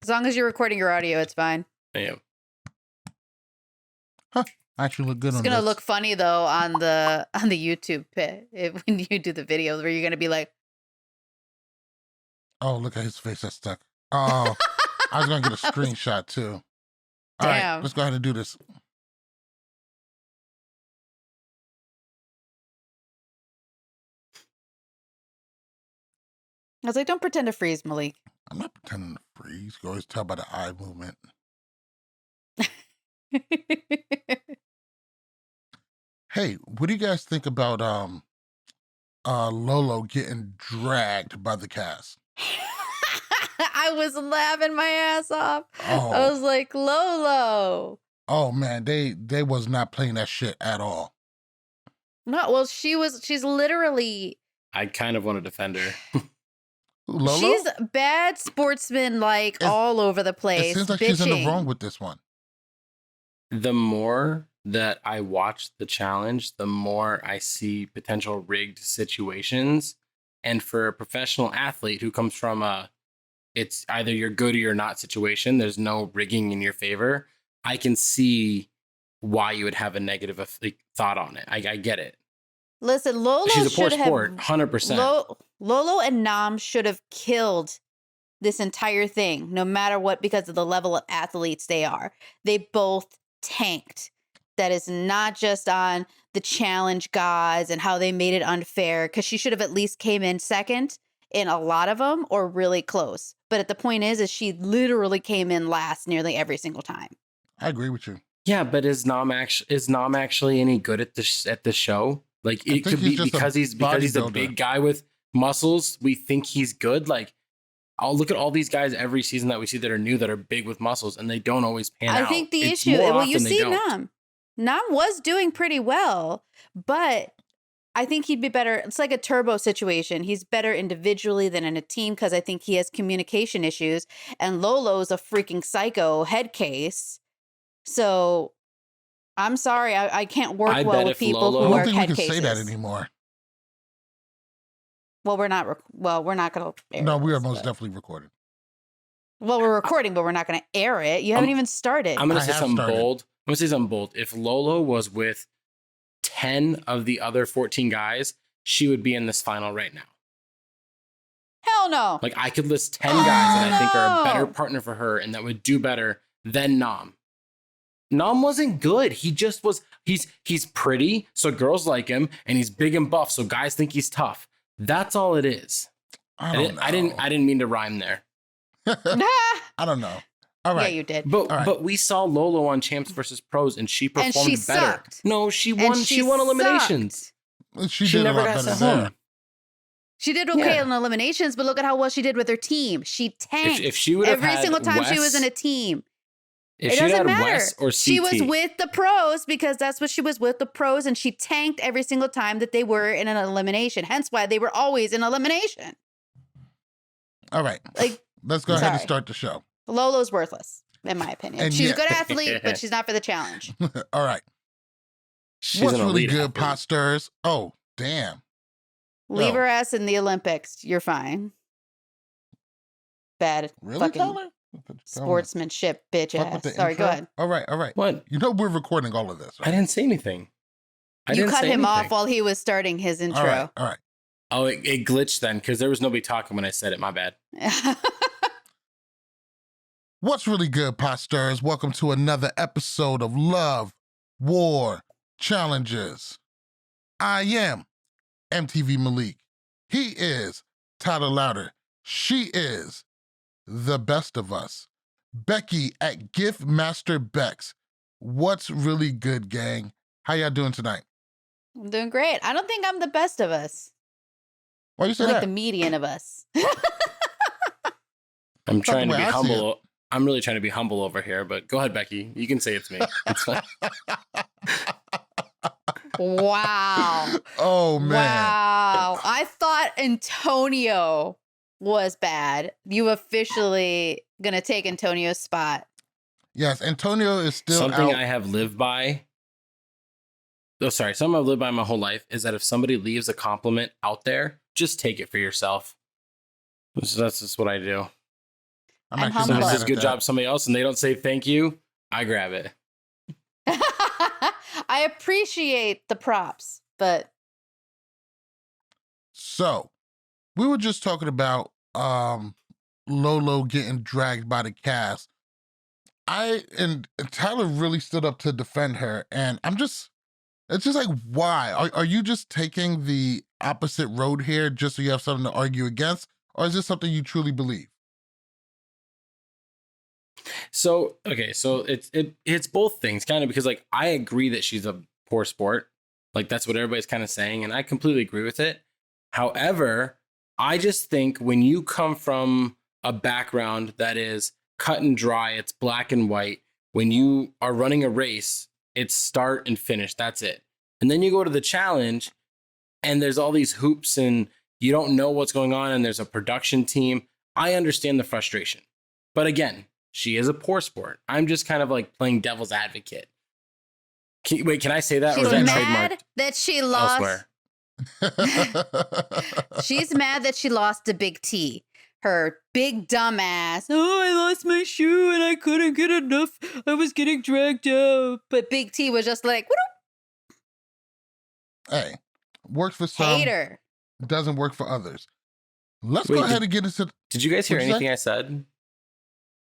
As long as you're recording your audio, it's fine. I am. Huh. Actually look good It's on gonna this. look funny though on the YouTube pit when you do the videos where you're gonna be like, Oh, look at his face that's stuck. Oh, I was gonna get a screenshot too. All right, Damn. let's go ahead and do this. I was like, don't pretend to freeze, Malik. I'm not pretending to freeze. You can always tell by the eye movement. Hey, what do you guys think about Lolo getting dragged by the cast? I was laughing my ass off. I Oh, was like, Lolo. oh man, they was not playing that shit at all. No, well, she's literally, I kind of want to defend her. Who, Lolo? she's bad sportsman, like It- all over the It place. seems like she's in the bitching. wrong with this one. The more that I watch the challenge, the more I see potential rigged situations. And for a professional athlete who comes from it's either you're good or you're not situation, there's no rigging in your favor. I can see why you would have a negative thought on it. I get it. Listen, Lolo She's a poor should sport, have 100%. Lolo and Nam should have killed this entire thing, no matter what, because of the level of athletes they are. They both tanked. That is not just on the challenge gods and how they made it unfair, because she should have at least came in second in a lot of them or really close. But at the point is she literally came in last nearly every single time. I agree with you. Yeah, but is Nam actually any good at the show? Like I it think could he's be just a because he's a bodybuilder. big guy with muscles. We think he's good. Like I'll look at all these guys every season that we see that are new that are big with muscles, and they don't always pan out. I think the It's issue, more well, you often they see don't. Nam was doing pretty well, but I think he'd be better. It's like a Turbo situation. He's better individually than in a team because I think he has communication issues. And Lolo's a freaking psycho head case. So I'm sorry, I can't work I well bet with if people Lolo- I who don't are think we head can cases. say that anymore. Well, we're not. We're not going to. No, we are most definitely recorded. Well, we're recording, but we're not going to air it. You haven't even started. I'm gonna I say have something started. bold. I'm gonna say something bold. If Lolo was with 10 of the other 14 guys, she would be in this final right now. Hell no. Like I could list 10 guys that I think are a better no. partner for her and that would do better than Nam. Nam wasn't good. He just was. He's pretty, so girls like him, and he's big and buff, so guys think he's tough. That's all it is. I don't know. I didn't mean to rhyme there. I don't know. All right. Yeah, you did. But All right. but we saw Lolo on Champs versus Pros, and she performed And she better. sucked. No, she And won. She won eliminations. sucked. She She did a never lot got better sent there. home. She did okay Yeah. in eliminations, but look at how well she did with her team. She tanked If she would have every had single time she was Wes- in a team. If It she doesn't had matter. Wes or CT, She was with the pros because that's what she was with, the pros, and she tanked every single time that they were in an elimination. Hence why they were always in elimination. All right. Like, Let's go ahead and sorry. start the show. Lolo's worthless, in my opinion. And She's yet- a good athlete, but she's not for the challenge. All right. she's What's an really elite good, athlete. pot stirs? Oh, damn. Leave No. her ass in the Olympics. You're fine. Bad Really, fucking Tyler? sportsmanship, bitch Fuck with ass. the Sorry, go intro? ahead. All right, all right. What? You know we're recording all of this, I right? didn't say anything. I You didn't cut say him off anything. while he was starting his intro. All right, all right. Oh, it glitched then because there was nobody talking when I said it. My bad. What's really good, pot stirs? Welcome to another episode of Love, War, Challenges. I am MTV Malik. He is Tyler Louder. She is the best of us. Becky at Gift Master Bex. What's really good, gang? How y'all doing tonight? I'm doing great. I don't think I'm the best of us. Why you say I'm like that? the median of us. I'm trying to way be I see humble. I'm really trying to be humble over here, but go ahead, Becky. You can say it's me. It's fine. Wow. Oh, man. Wow. I thought Antonio was bad. You officially gonna take Antonio's spot. Yes, Antonio is still Something out. I have lived by. Oh, sorry. Something I've lived by my whole life is that if somebody leaves a compliment out there, just take it for yourself. That's just what I do. I'm I'm actually Somebody not humble. mad says at good that. job to somebody else and they don't say thank you, I grab it. I appreciate the props, but So we were just talking about Lolo getting dragged by the cast. And Tyler really stood up to defend her, and it's just like, why? Are you just taking the opposite road here just so you have something to argue against? Or is this something you truly believe? So okay, so it's both things, kind of, because like I agree that she's a poor sport. Like that's what everybody's kind of saying, and I completely agree with it. However, I just think when you come from a background that is cut and dry, it's black and white, when you are running a race, it's start and finish, that's it. And then you go to the challenge and there's all these hoops and you don't know what's going on and there's a production team. I understand the frustration. But again, she is a poor sport. I'm just kind of like playing devil's advocate. Wait, can I say that? Or she's is that mad trademarked that she lost. elsewhere? She's mad that she lost to Big T. Her big dumb ass. Oh, I lost my shoe and I couldn't get enough. I was getting dragged out. But Big T was just like, Hey, works for some, hater. doesn't work for others. Let's Wait, go ahead and get into. Did you guys hear What'd you say? anything I said?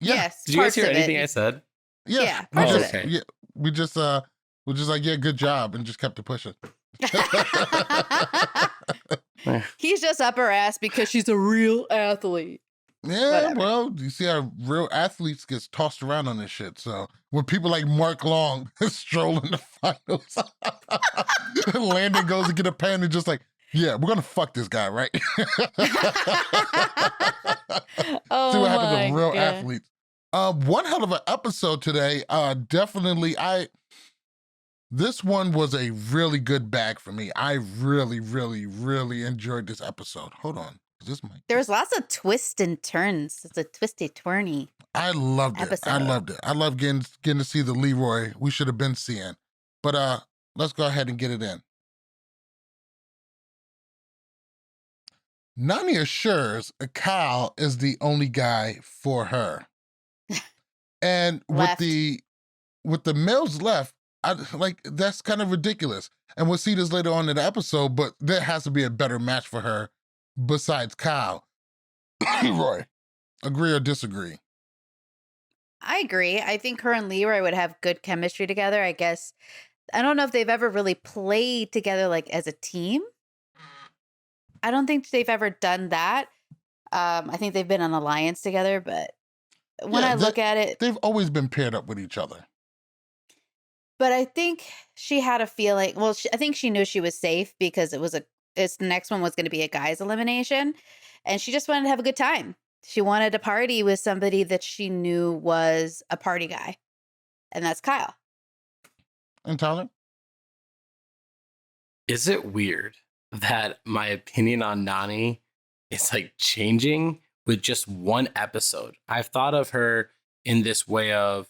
Yeah. Yes. Did you guys parts hear of anything it. I said? Yeah, parts of it. it. Yeah, we're just like, yeah, good job, and just kept it pushing. He's just up her ass because she's a real athlete. Yeah, Whatever. well, you see how real athletes gets tossed around on this shit. So when people like Mark Long stroll in the finals, Landon goes to get a pen and just like, yeah, we're gonna fuck this guy, right? Oh, See what happens my to real God. athletes. One hell of an episode today. Definitely, this one was a really good bag for me. I really, really, really enjoyed this episode. Hold on. This might. There was lots of twists and turns. It's a twisty turny. I loved it. I episode. loved it. I love getting to see the Leroy we should have been seeing. But let's go ahead and get it in. Nani assures Kyle is the only guy for her. And Left. with the males left, that's kind of ridiculous. And we'll see this later on in the episode, but there has to be a better match for her besides Kyle. Leroy, agree or disagree? I agree. I think her and Leroy would have good chemistry together. I guess. I don't know if they've ever really played together like as a team. I don't think they've ever done that. I think they've been an alliance together, but when Yeah, I look at it, They've always been paired up with each other. but I think she had a feeling. Well, I think she knew she was safe because the next one was going to be a guy's elimination, and she just wanted to have a good time. She wanted to party with somebody that she knew was a party guy, and that's Kyle. And Tyler? Is it weird that my opinion on Nani is like changing with just one episode? I've thought of her in this way of,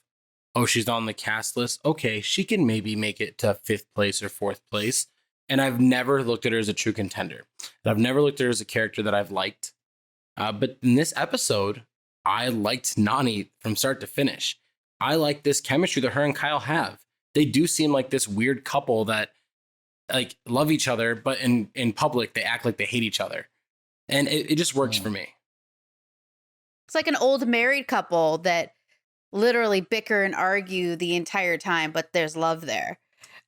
oh, she's on the cast list. Okay, she can maybe make it to 5th place or 4th place. And I've never looked at her as a true contender. I've never looked at her as a character that I've liked. But in this episode, I liked Nani from start to finish. I like this chemistry that her and Kyle have. They do seem like this weird couple that like love each other, but in public, they act like they hate each other. And it just works for me. It's like an old married couple that literally bicker and argue the entire time, but there's love there.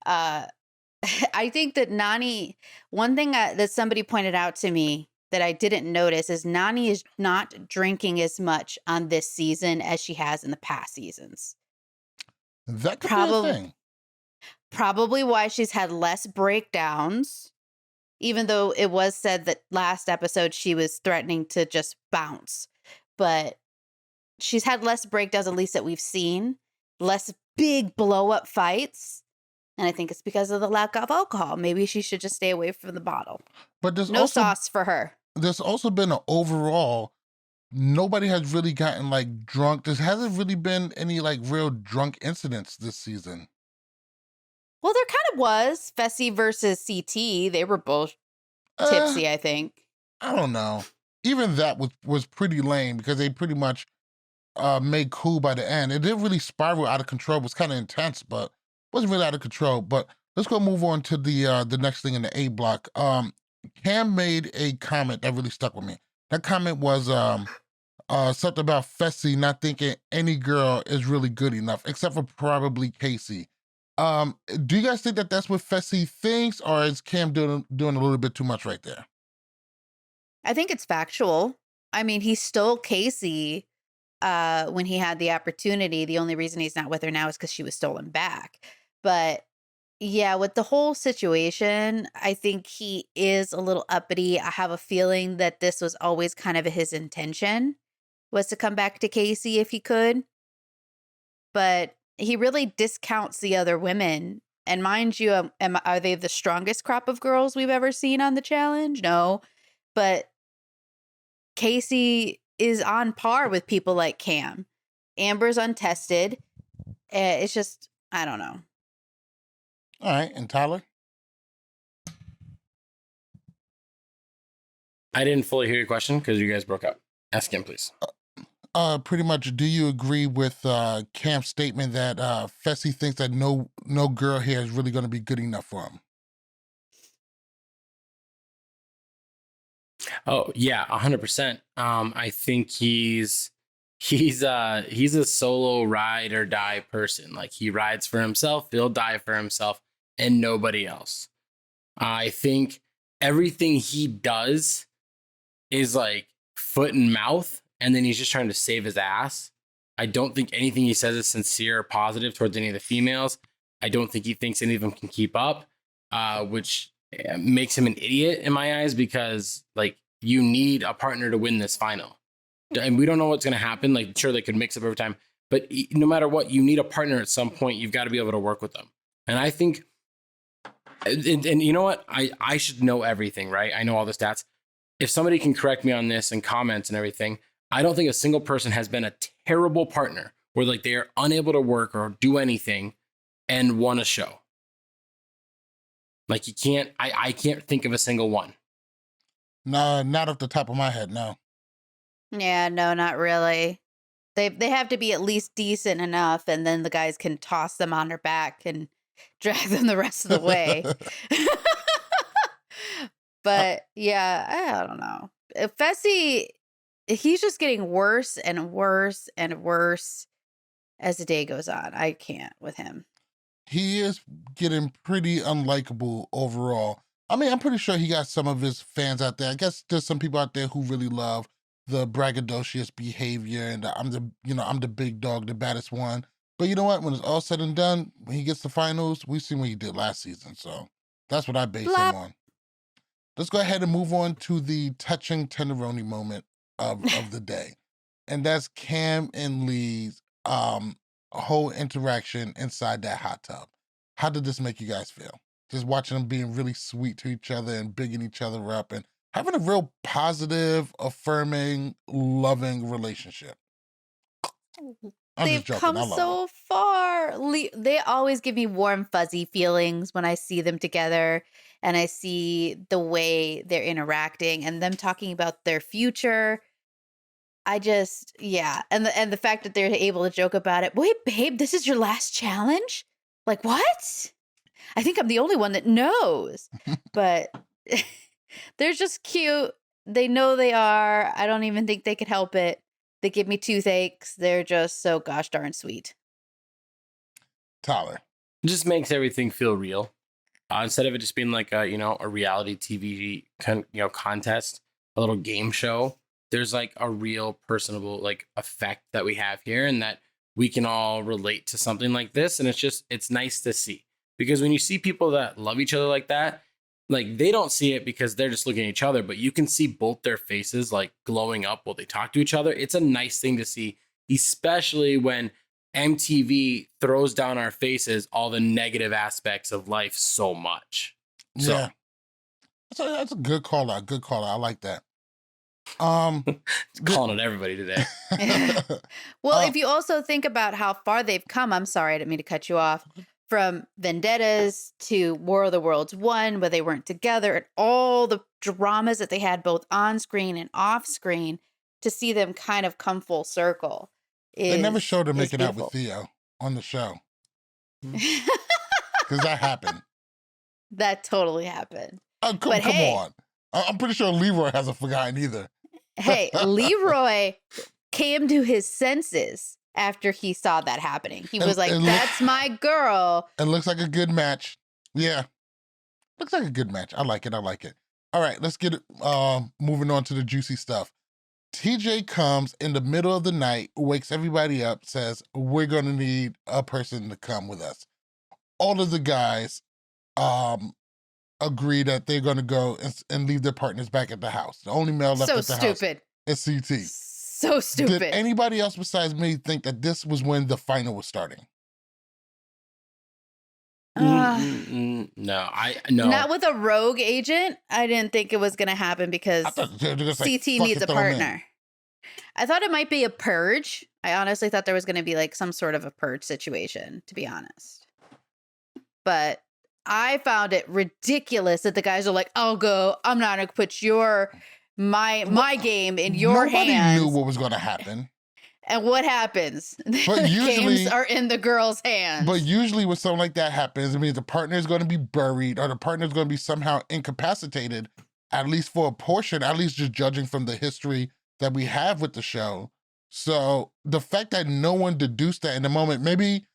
I think that Nani, one thing that somebody pointed out to me that I didn't notice is Nani is not drinking as much on this season as she has in the past seasons. That could be a thing. Probably why she's had less breakdowns, even though it was said that last episode she was threatening to just bounce. But she's had less breakdowns, at least that we've seen, less big blow up fights. And I think it's because of the lack of alcohol. Maybe she should just stay away from the bottle. But there's No also sauce for her. there's also been an overall, nobody has really gotten like drunk. There hasn't really been any like real drunk incidents this season. Well, there kind of was. Fussy versus CT. They were both tipsy, I think. I don't know. Even that was pretty lame because they pretty much made cool by the end. It didn't really spiral out of control. It was kind of intense, but wasn't really out of control. But let's go move on to the next thing in the A block. Cam made a comment that really stuck with me. That comment was something about Fessy not thinking any girl is really good enough, except for probably Casey. Do you guys think that that's what Fessy thinks, or is Cam doing a little bit too much right there? I think it's factual. I mean, he stole Casey when he had the opportunity. The only reason he's not with her now is because she was stolen back. But yeah, with the whole situation, I think he is a little uppity. I have a feeling that this was always kind of his intention, was to come back to Casey if he could. But he really discounts the other women. And mind you, are they the strongest crop of girls we've ever seen on the challenge? No. But Casey is on par with people like Cam. Amber's untested. It's just, I don't know. All right, and Tyler? I didn't fully hear your question because you guys broke up. Ask him, please. Pretty much, do you agree with Cam's statement that Fessy thinks that no girl here is really going to be good enough for him? Oh yeah, 100%. I think he's a solo ride or die person. Like, he rides for himself, he'll die for himself, and nobody else. I think everything he does is like foot and mouth, and then he's just trying to save his ass. I don't think anything he says is sincere or positive towards any of the females. I don't think he thinks any of them can keep up, which makes him an idiot in my eyes, because like, you need a partner to win this final. And we don't know what's going to happen. Like, sure, they could mix up every time, but no matter what, you need a partner at some point. You've got to be able to work with them. And I think, and you know what? I should know everything, right? I know all the stats. If somebody can correct me on this and comments and everything, I don't think a single person has been a terrible partner where like they are unable to work or do anything and won a show. Like, you can't, I can't think of a single one. No, not off the top of my head, no. Yeah, no, not really. They have to be at least decent enough, and then the guys can toss them on their back and drag them the rest of the way. But yeah, I don't know. Fessy, he's just getting worse and worse and worse as the day goes on. I can't with him. He is getting pretty unlikable overall. I mean, I'm pretty sure he got some of his fans out there. I guess there's some people out there who really love the braggadocious behavior and I'm the big dog, the baddest one. But you know what? When it's all said and done, when he gets the finals, we've seen what he did last season. So that's what I base him Flop. on. Let's go ahead and move on to the touching tenderoni moment of the day. And that's Cam and Lee's whole interaction inside that hot tub. How did this make you guys feel? Just watching them being really sweet to each other and bigging each other up and having a real positive, affirming, loving relationship. I'm They've just joking. come I love so far. They always give me warm, fuzzy feelings when I see them together and I see the way they're interacting and them talking about their future. I just, yeah. And the fact that they're able to joke about it. Wait, babe, this is your last challenge? Like, what? I think I'm the only one that knows. But they're just cute. They know they are. I don't even think they could help it. They give me toothaches. They're just so gosh darn sweet. Tyler. It just makes everything feel real. Instead of it just being like a reality TV contest, a little game show. There's like a real personable like effect that we have here, and that we can all relate to something like this. And it's nice to see, because when you see people that love each other like that, like, they don't see it because they're just looking at each other, but you can see both their faces like glowing up while they talk to each other. It's a nice thing to see, especially when MTV throws down our faces all the negative aspects of life so much. So, Yeah. That's a good call out. Good call out. I like that. The- calling it everybody today. Well, if you also think about how far they've come, I'm sorry, I didn't mean to cut you off, from Vendettas to War of the Worlds 1, where they weren't together, and all the dramas that they had both on screen and off screen, to see them kind of come full circle. They never is showed her making out with beautiful. Theo on the show. Because that happened. That totally happened. Oh, But come hey, on. I'm pretty sure Leroy hasn't forgotten either. hey, Leroy came to his senses after he saw that happening. He was like, "That's my girl." It looks like a good match. Yeah. Looks like a good match. I like it. All right, let's get it moving on to the juicy stuff. TJ comes in the middle of the night, wakes everybody up, says, we're going to need a person to come with us. All of the guys agree that they're going to go and leave their partners back at the house. The only male left So at the house stupid. is CT. So stupid. Did anybody else besides me think that this was when the final was starting? No, no. Not with a rogue agent. I didn't think it was going to happen because I thought they were just like, CT fuck needs it, a throw 'em in. partner. I thought it might be a purge. I honestly thought there was going to be like some sort of a purge situation, to be honest. But I found it ridiculous that the guys are like, "I'll go. I'm not going to put my game in your hands." Nobody knew what was going to happen. And what happens? But the usually, games are in the girl's hands. But usually when something like that happens, it means the partner is going to be buried or the partner is going to be somehow incapacitated, at least for a portion, at least just judging from the history that we have with the show. So the fact that no one deduced that in the moment, maybe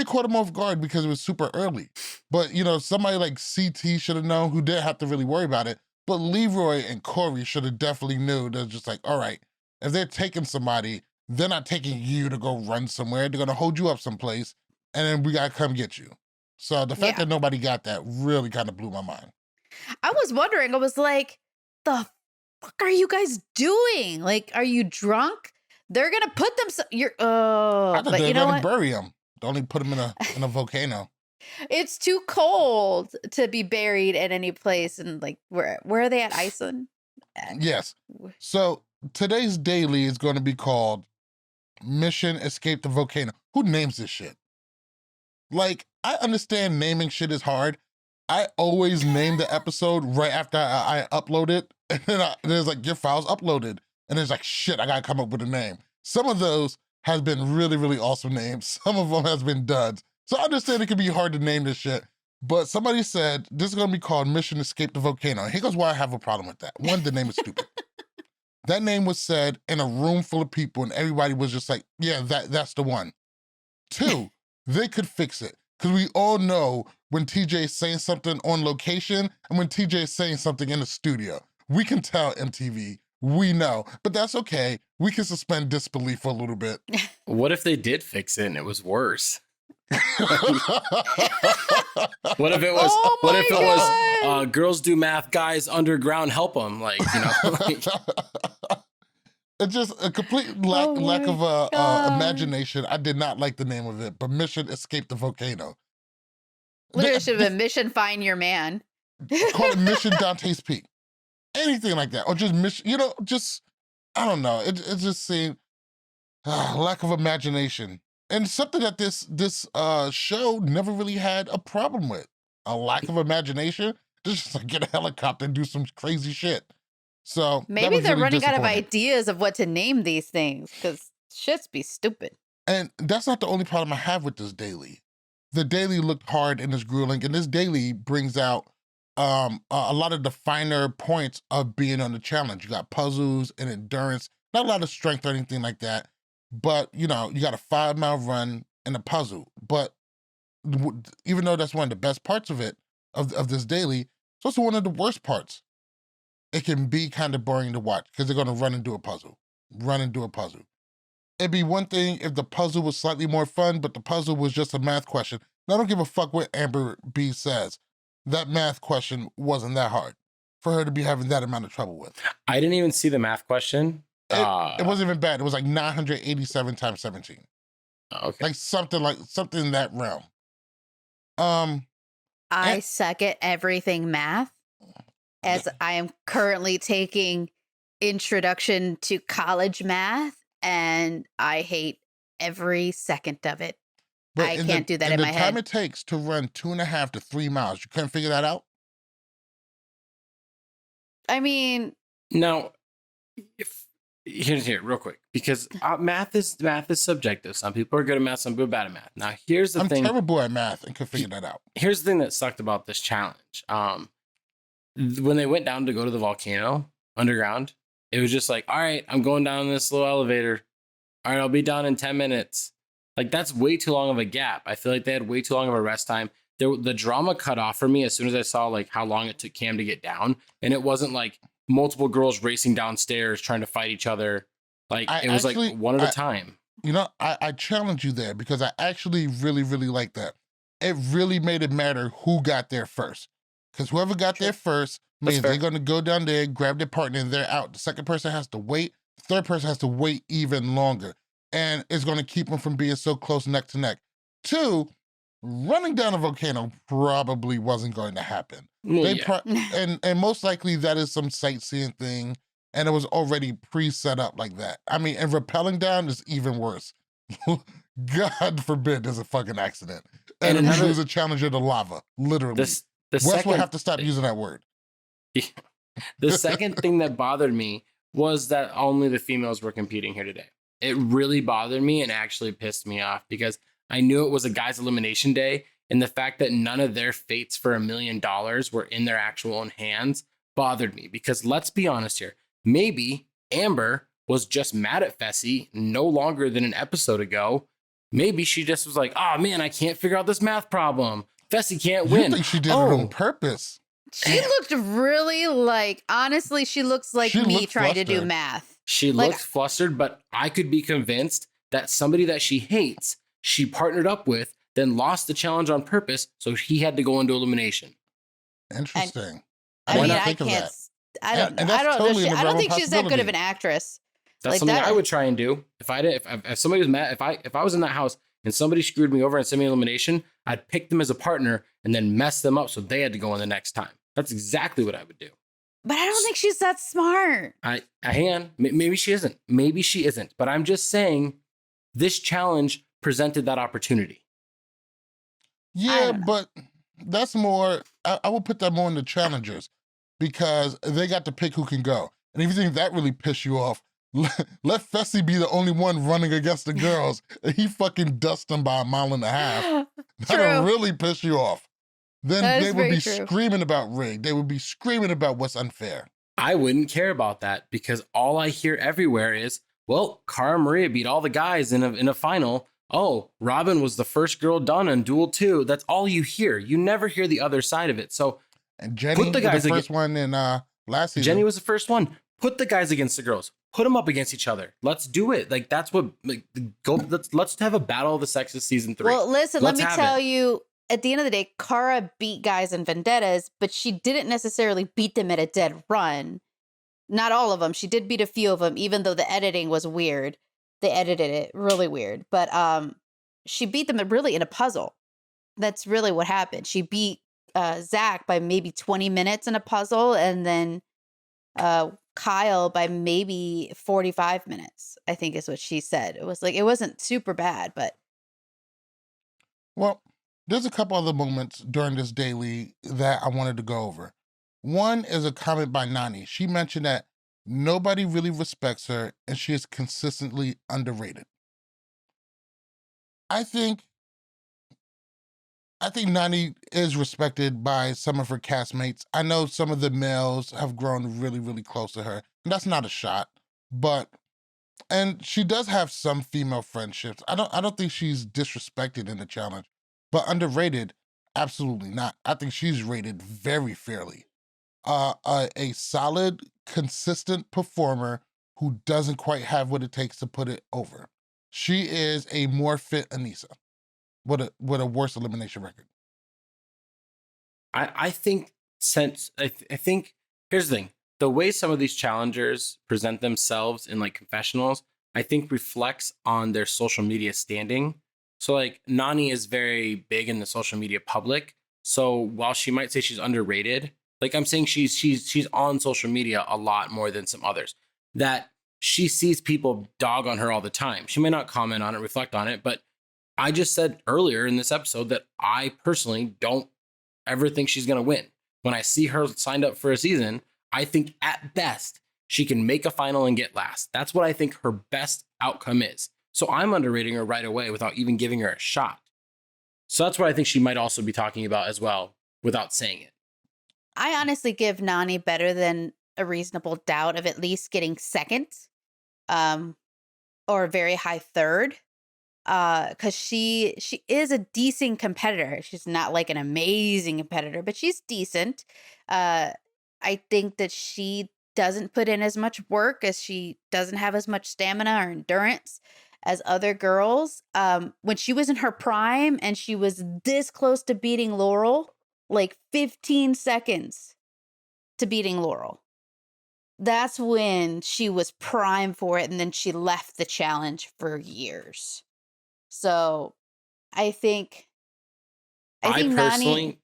caught him off guard because it was super early. But, somebody like CT should have known, who didn't have to really worry about it. But Leroy and Corey should have definitely knew. They're just like, all right, if they're taking somebody, they're not taking you to go run somewhere. They're going to hold you up someplace, and then we got to come get you. So the fact that nobody got that really kind of blew my mind. I was wondering, I was like, the fuck are you guys doing? Like, are you drunk? They're going to put them, I thought they you know were going what? to bury them. Don't only put them in a volcano. It's too cold to be buried at any place. And like, where are they at? Iceland? Yes. So today's daily is going to be called Mission Escape the Volcano. Who names this shit? Like, I understand naming shit is hard. I always name the episode right after I upload it. And then there's like, your file's uploaded. And there's like, shit, I gotta come up with a name. Some of those has been really, really awesome names. Some of them has been duds. So I understand it can be hard to name this shit. But somebody said, this is gonna be called Mission Escape the Volcano. And here goes why I have a problem with that. One, the name is stupid. That name was said in a room full of people and everybody was just like, yeah, that's the one. Two, they could fix it. Because we all know when TJ is saying something on location and when TJ is saying something in the studio. We can tell MTV, we know, but that's okay. We can suspend disbelief for a little bit. What if they did fix it and it was worse? What if it was? Oh what if it my was? Girls do math, guys underground help them. Like, It's just a complete lack of imagination. I did not like the name of it, but Mission Escape the Volcano. Literally should have been Mission Find Your Man. Call it Mission Dante's Peak. Anything like that. Or just Mission, I don't know. It just seemed lack of imagination. And something that this show never really had a problem with. A lack of imagination. Just like get a helicopter and do some crazy shit. So maybe they're running out of ideas of what to name these things because shits be stupid. And that's not the only problem I have with this daily. The daily looked hard and is grueling, and this daily brings out a lot of the finer points of being on the challenge. You got puzzles and endurance, not a lot of strength or anything like that, but you got a 5-mile run and a puzzle. But even though that's one of the best parts of it, of this daily, it's also one of the worst parts. It can be kind of boring to watch because they're going to run and do a puzzle. It'd be one thing if the puzzle was slightly more fun, but the puzzle was just a math question. And I don't give a fuck what Amber B says. That math question wasn't that hard for her to be having that amount of trouble with. I didn't even see the math question. It wasn't even bad. It was like 987 times 17. Okay. Like something in that realm. I suck at everything math, as I am currently taking Introduction to College Math, and I hate every second of it. But I can't do that in my head. The time it takes to run 2.5 to 3 miles, you couldn't figure that out? I mean... Now, Here, real quick, because math is subjective. Some people are good at math, some people are bad at math. Now, here's the I'm thing. terrible at math and could figure that out. Here's the thing that sucked about this challenge. When they went down to go to the volcano underground, it was just like, all right, I'm going down this little elevator. All right, I'll be down in 10 minutes. Like, that's way too long of a gap. I feel like they had way too long of a rest time. The drama cut off for me as soon as I saw like how long it took Cam to get down, and it wasn't like multiple girls racing downstairs trying to fight each other. Like, it was like one at a time. You know, I challenge you there because I actually really, really like that. It really made it matter who got there first. Because whoever got there first means they're going to go down there, grab their partner, and they're out. The second person has to wait. The third person has to wait even longer. And it's going to keep them from being so close neck to neck. 2, running down a volcano probably wasn't going to happen. And most likely that is some sightseeing thing, and it was already pre-set up like that. I mean, and rappelling down is even worse. God forbid there's a fucking accident. And we lose a challenger to lava, literally. Wes will have to stop using that word. The second thing that bothered me was that only the females were competing here today. It really bothered me and actually pissed me off because I knew it was a guys' elimination day, and the fact that none of their fates for $1 million were in their actual own hands bothered me. Because let's be honest here, maybe Amber was just mad at Fussy no longer than an episode ago. Maybe she just was like, oh man, I can't figure out this math problem. Fussy can't win. I think she did it on purpose. She looked really like, honestly, she looks like me trying to do math. She looked flustered, but I could be convinced that somebody that she hates, she partnered up with, then lost the challenge on purpose, so he had to go into elimination. Interesting. I don't know. I don't think she's that good of an actress. That's like something I would try and do. If somebody was mad, if I was in that house and somebody screwed me over and sent me elimination, I'd pick them as a partner and then mess them up so they had to go in the next time. That's exactly what I would do. But I don't think she's that smart. Hang on. Maybe she isn't. Maybe she isn't. But I'm just saying this challenge presented that opportunity. Yeah, but that's more, I would put that more in the challengers because they got to pick who can go. And if you think that really piss you off, let Fussy be the only one running against the girls and he fucking dusts them by 1.5 miles. That'll really piss you off. Then they would be screaming about rigged. They would be screaming about what's unfair. I wouldn't care about that because all I hear everywhere is, well, Cara Maria beat all the guys in a final. Oh, Robin was the first girl done in Duel 2. That's all you hear. You never hear the other side of it. So, and Jenny was the first one in last season. Jenny was the first one. Put the guys against the girls. Put them up against each other. Let's do it. Like that's what. Like, go. Let's have a battle of the sexes season 3. Well, listen. Let me tell you. At the end of the day, Cara beat guys in vendettas, but she didn't necessarily beat them at a dead run. Not all of them. She did beat a few of them, even though the editing was weird. They edited it really weird. But she beat them really in a puzzle. That's really what happened. She beat Zach by maybe 20 minutes in a puzzle, and then Kyle by maybe 45 minutes, I think is what she said. It was like, it wasn't super bad, but. Well, there's a couple other moments during this daily that I wanted to go over. One is a comment by Nani. She mentioned that nobody really respects her and she is consistently underrated. I think Nani is respected by some of her castmates. I know some of the males have grown really, really close to her. And that's not a shot, and she does have some female friendships. I don't think she's disrespected in the challenge. But underrated, absolutely not. I think she's rated very fairly. A solid, consistent performer who doesn't quite have what it takes to put it over. She is a more fit Anissa with a worse elimination record. I think here's the thing. The way some of these challengers present themselves in like confessionals, I think reflects on their social media standing. So like Nani is very big in the social media public. So while she might say she's underrated, like I'm saying she's on social media a lot more than some others. That she sees people dog on her all the time. She may not comment on it, reflect on it, but I just said earlier in this episode that I personally don't ever think she's going to win. When I see her signed up for a season, I think at best She can make a final and get last. That's what I think her best outcome is. So I'm underrating her right away without even giving her a shot. So that's what I think she might also be talking about as well without saying it. I honestly give Nani better than a reasonable doubt of at least getting second, or a very high third. Because she is a decent competitor. She's not like an amazing competitor, but she's decent. I think that she doesn't put in as much work, as she doesn't have as much stamina or endurance as other girls. When she was in her prime and she was this close to beating Laurel, like 15 seconds to beating Laurel, that's when she was prime for it, and then she left the challenge for years. So I think Nani, personally,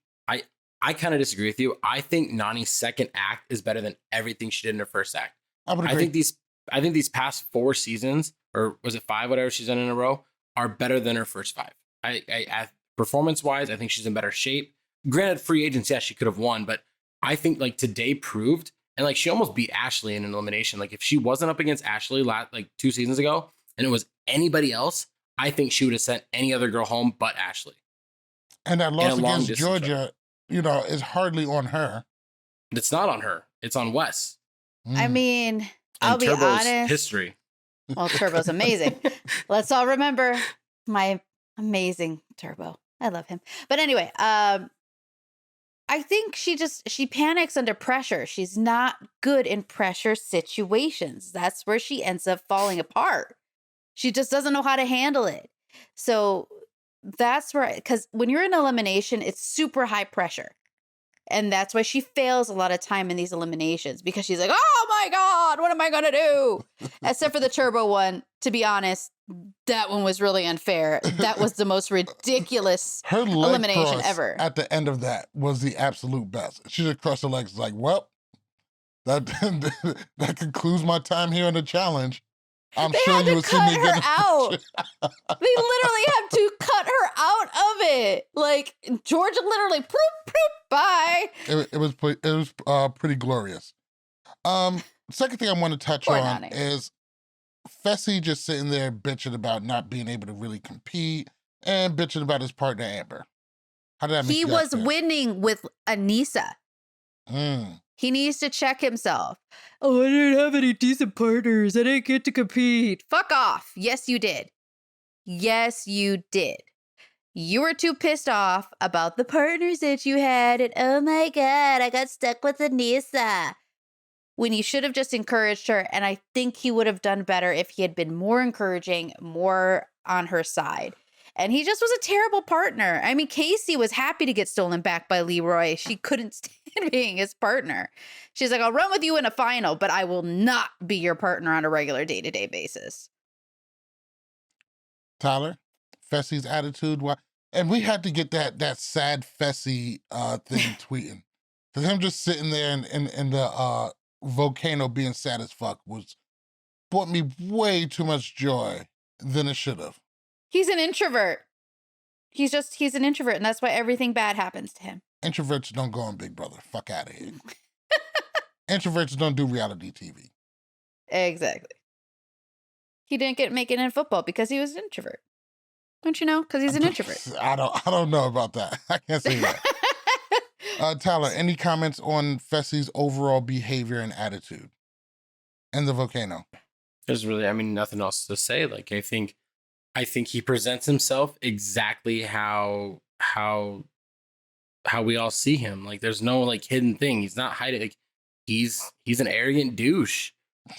I kind of disagree with you. I think Nani's second act is better than everything she did in her first act. I would agree. I think these past 4 seasons, or was it 5, whatever she's done in a row, are better than her first 5. I performance wise, I think she's in better shape. Granted, free agents, yes, she could have won, but I think like today proved, and like she almost beat Ashley in an elimination. Like if she wasn't up against Ashley like 2 seasons ago, and it was anybody else, I think she would have sent any other girl home but Ashley. And that loss against Georgia, trip. Is hardly on her. It's not on her. It's on Wes. I mean, I'll be Turbo's honest. history. Well, Turbo's amazing. Let's all remember my amazing Turbo. I love him. But anyway, I think she panics under pressure. She's not good in pressure situations. That's where she ends up falling apart. She just doesn't know how to handle it. So that's where, because when you're in elimination, it's super high pressure. And that's why she fails a lot of time in these eliminations, because she's like, oh my God, what am I going to do? Except for the Turbo one, to be honest, that one was really unfair. That was the most ridiculous Her leg elimination cross ever. at the end of that was the absolute best. She just crossed her legs like, well, that concludes my time here in the challenge. I'm They sure had you to would see cut me her again. out. They literally have to cut her out of it. Like Georgia literally, poop, poop, bye. It was pretty glorious. Second thing I want to touch Poor on Nani. is Fussy just sitting there bitching about not being able to really compete and bitching about his partner Amber. How did that make He you guys was feel? winning with Anissa. Mm. He needs to check himself. Oh, I didn't have any decent partners. I didn't get to compete. Fuck off. Yes, you did. Yes, you did. You were too pissed off about the partners that you had. And oh my God, I got stuck with Anissa. When you should have just encouraged her. And I think he would have done better if he had been more encouraging, more on her side. And he just was a terrible partner. I mean, Casey was happy to get stolen back by Leroy. She couldn't stand being his partner. She's like, I'll run with you in a final, but I will not be your partner on a regular day-to-day basis. Tyler, Fessy's attitude. And we had to get that sad Fessy thing tweeting. Because him just sitting there in the volcano being sad as fuck brought me way too much joy than it should have. He's an introvert. He's an introvert, and that's why everything bad happens to him. Introverts don't go on Big Brother. Fuck out of here. Introverts don't do reality TV. Exactly. He didn't make it in football because he was an introvert. Don't you know? Because he's an introvert. I don't know about that. I can't say that. Tyler, any comments on Fessy's overall behavior and attitude in the volcano? There's really, nothing else to say. Like, I think he presents himself exactly how we all see him. Like, there's no like hidden thing. He's not hiding. Like, he's an arrogant douche.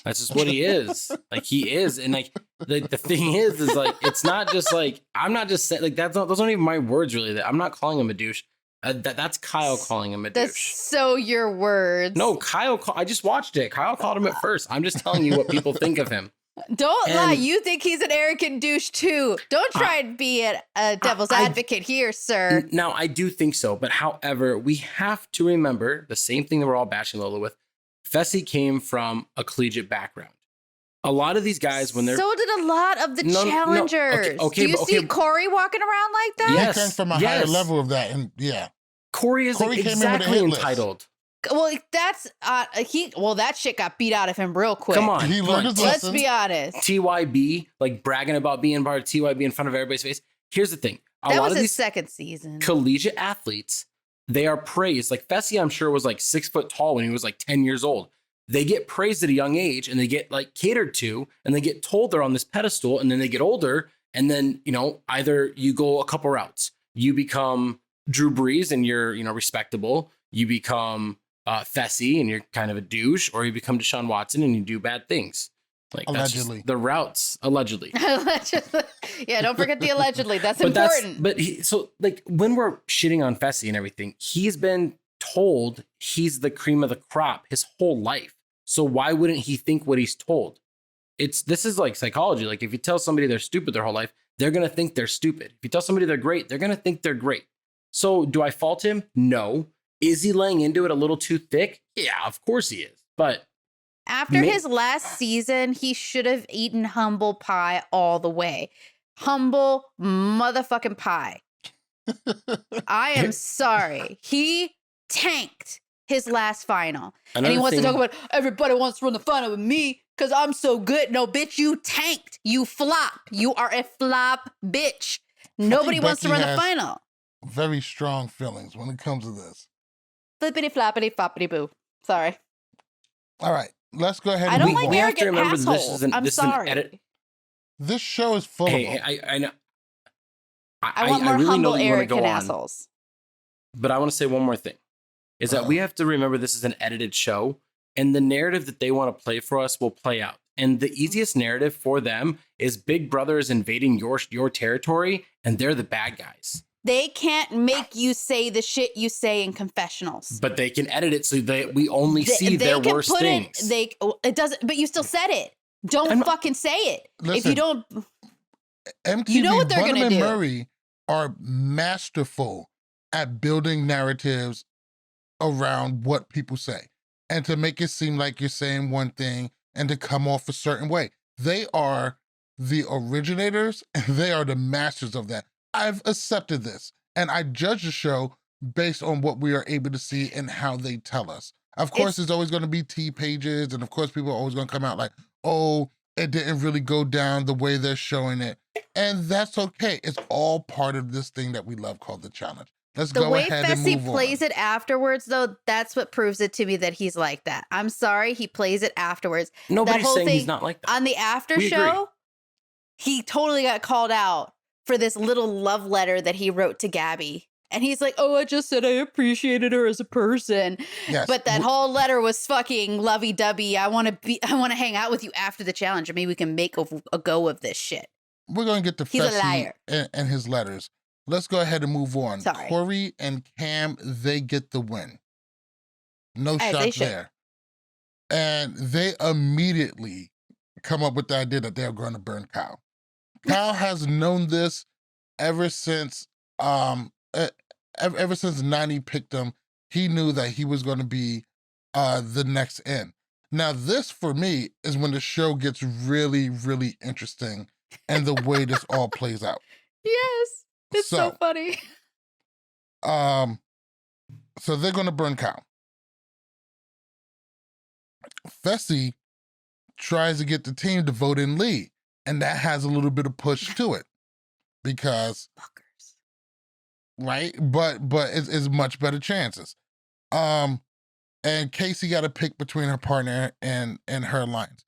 That's just what he is. Like, he is. And like the thing is like, it's not just like, I'm not just saying like those aren't even my words really. I'm not calling him a douche. That's Kyle calling him a That's douche. so your words. No, I just watched it. Kyle called him at first. I'm just telling you what people think of him. Don't lie. You think he's an arrogant douche too. Don't try and be a devil's advocate here, sir. Now, I do think so. But however, we have to remember the same thing that we're all bashing Lola with. Fessy came from a collegiate background. A lot of these guys, when they're... So did a lot of the challengers. Okay, do you see Corey walking around like that? Yes. He came from a higher level of that. And yeah. Corey is Corey came in with a exactly hit list. entitled. Well, that's that shit got beat out of him real quick. Come on. He come learned on. his Let's lesson. be honest. TYB, like bragging about being part of TYB in front of everybody's face. Here's the thing. A That lot was of his these second season. collegiate athletes, they are praised. Like Fussy, I'm sure, was like 6 foot tall when he was like 10 years old. They get praised at a young age and they get like catered to and they get told they're on this pedestal, and then they get older. And then, either you go a couple routes. You become Drew Brees and you're, respectable. You become Fessy and you're kind of a douche, or you become Deshaun Watson and you do bad things. Like Allegedly. that's just the routes, allegedly. Allegedly. Yeah, don't forget the allegedly. That's But important. so like when we're shitting on Fessy and everything, he's been told he's the cream of the crop his whole life. So why wouldn't he think what he's told? This is like psychology. Like if you tell somebody they're stupid their whole life, they're going to think they're stupid. If you tell somebody they're great, they're going to think they're great. So do I fault him? No. Is he laying into it a little too thick? Yeah, of course he is. But After his last season, he should have eaten humble pie all the way. Humble motherfucking pie. I am sorry. He tanked his last final. And he wants to talk about everybody wants to run the final with me because I'm so good. No, bitch, you tanked. You flop. You are a flop bitch. Nobody wants to Becky run the has final. Very strong feelings when it comes to this. Flippity floppity floppity boo. Sorry. All right, let's go ahead and I don't move like on. we have to arrogant remember that this assholes. is an I'm this is an sorry. edit. This show is full of Hey, them. I know. I want more really know humble that you want to arrogant go on, assholes. but I want to say one more thing. Is that we have to remember this is an edited show, and the narrative that they want to play for us will play out. And the easiest narrative for them is Big Brother is invading your territory, and they're the bad guys. They can't make you say the shit you say in confessionals. But they can edit it so that we only see They their can worst put things. It doesn't, but you still said it. Don't fucking say it. If Listen, you don't, MTV, you know what they're Bunham gonna and do. Murray are masterful at building narratives around what people say and to make it seem like you're saying one thing and to come off a certain way. They are the originators and they are the masters of that. I've accepted this and I judge the show based on what we are able to see and how they tell us. Of course, there's always going to be T pages, and of course, people are always going to come out like, oh, it didn't really go down the way they're showing it. And that's okay. It's all part of this thing that we love called the challenge. Let's the go way ahead and Fessy move plays on. it afterwards, though, that's what proves it to me that he's like that. I'm sorry, he plays it afterwards. Nobody's that whole saying thing he's not like that. on the after We agree. show, he totally got called out for this little love letter that he wrote to Gabby. And he's like, oh, I just said I appreciated her as a person. Yes. But that whole letter was fucking lovey-dovey. I want to hang out with you after the challenge, and maybe we can make a go of this shit. We're going to get to He's a Fessy liar. and his letters. Let's go ahead and move on. Sorry. Corey and Cam, they get the win. No As they shots should. there. And they immediately come up with the idea that they're going to burn Kyle. Kyle has known this ever since ever since Nani picked him. He knew that he was going to be the next in. Now, this for me is when the show gets really, really interesting and the way this all plays out. Yes. It's so So- funny. So they're going to burn Kyle. Fessy tries to get the team to vote in Lee, and that has a little bit of push to it because, Fuckers. right? But it's much better chances. And Casey got to pick between her partner and her alliance.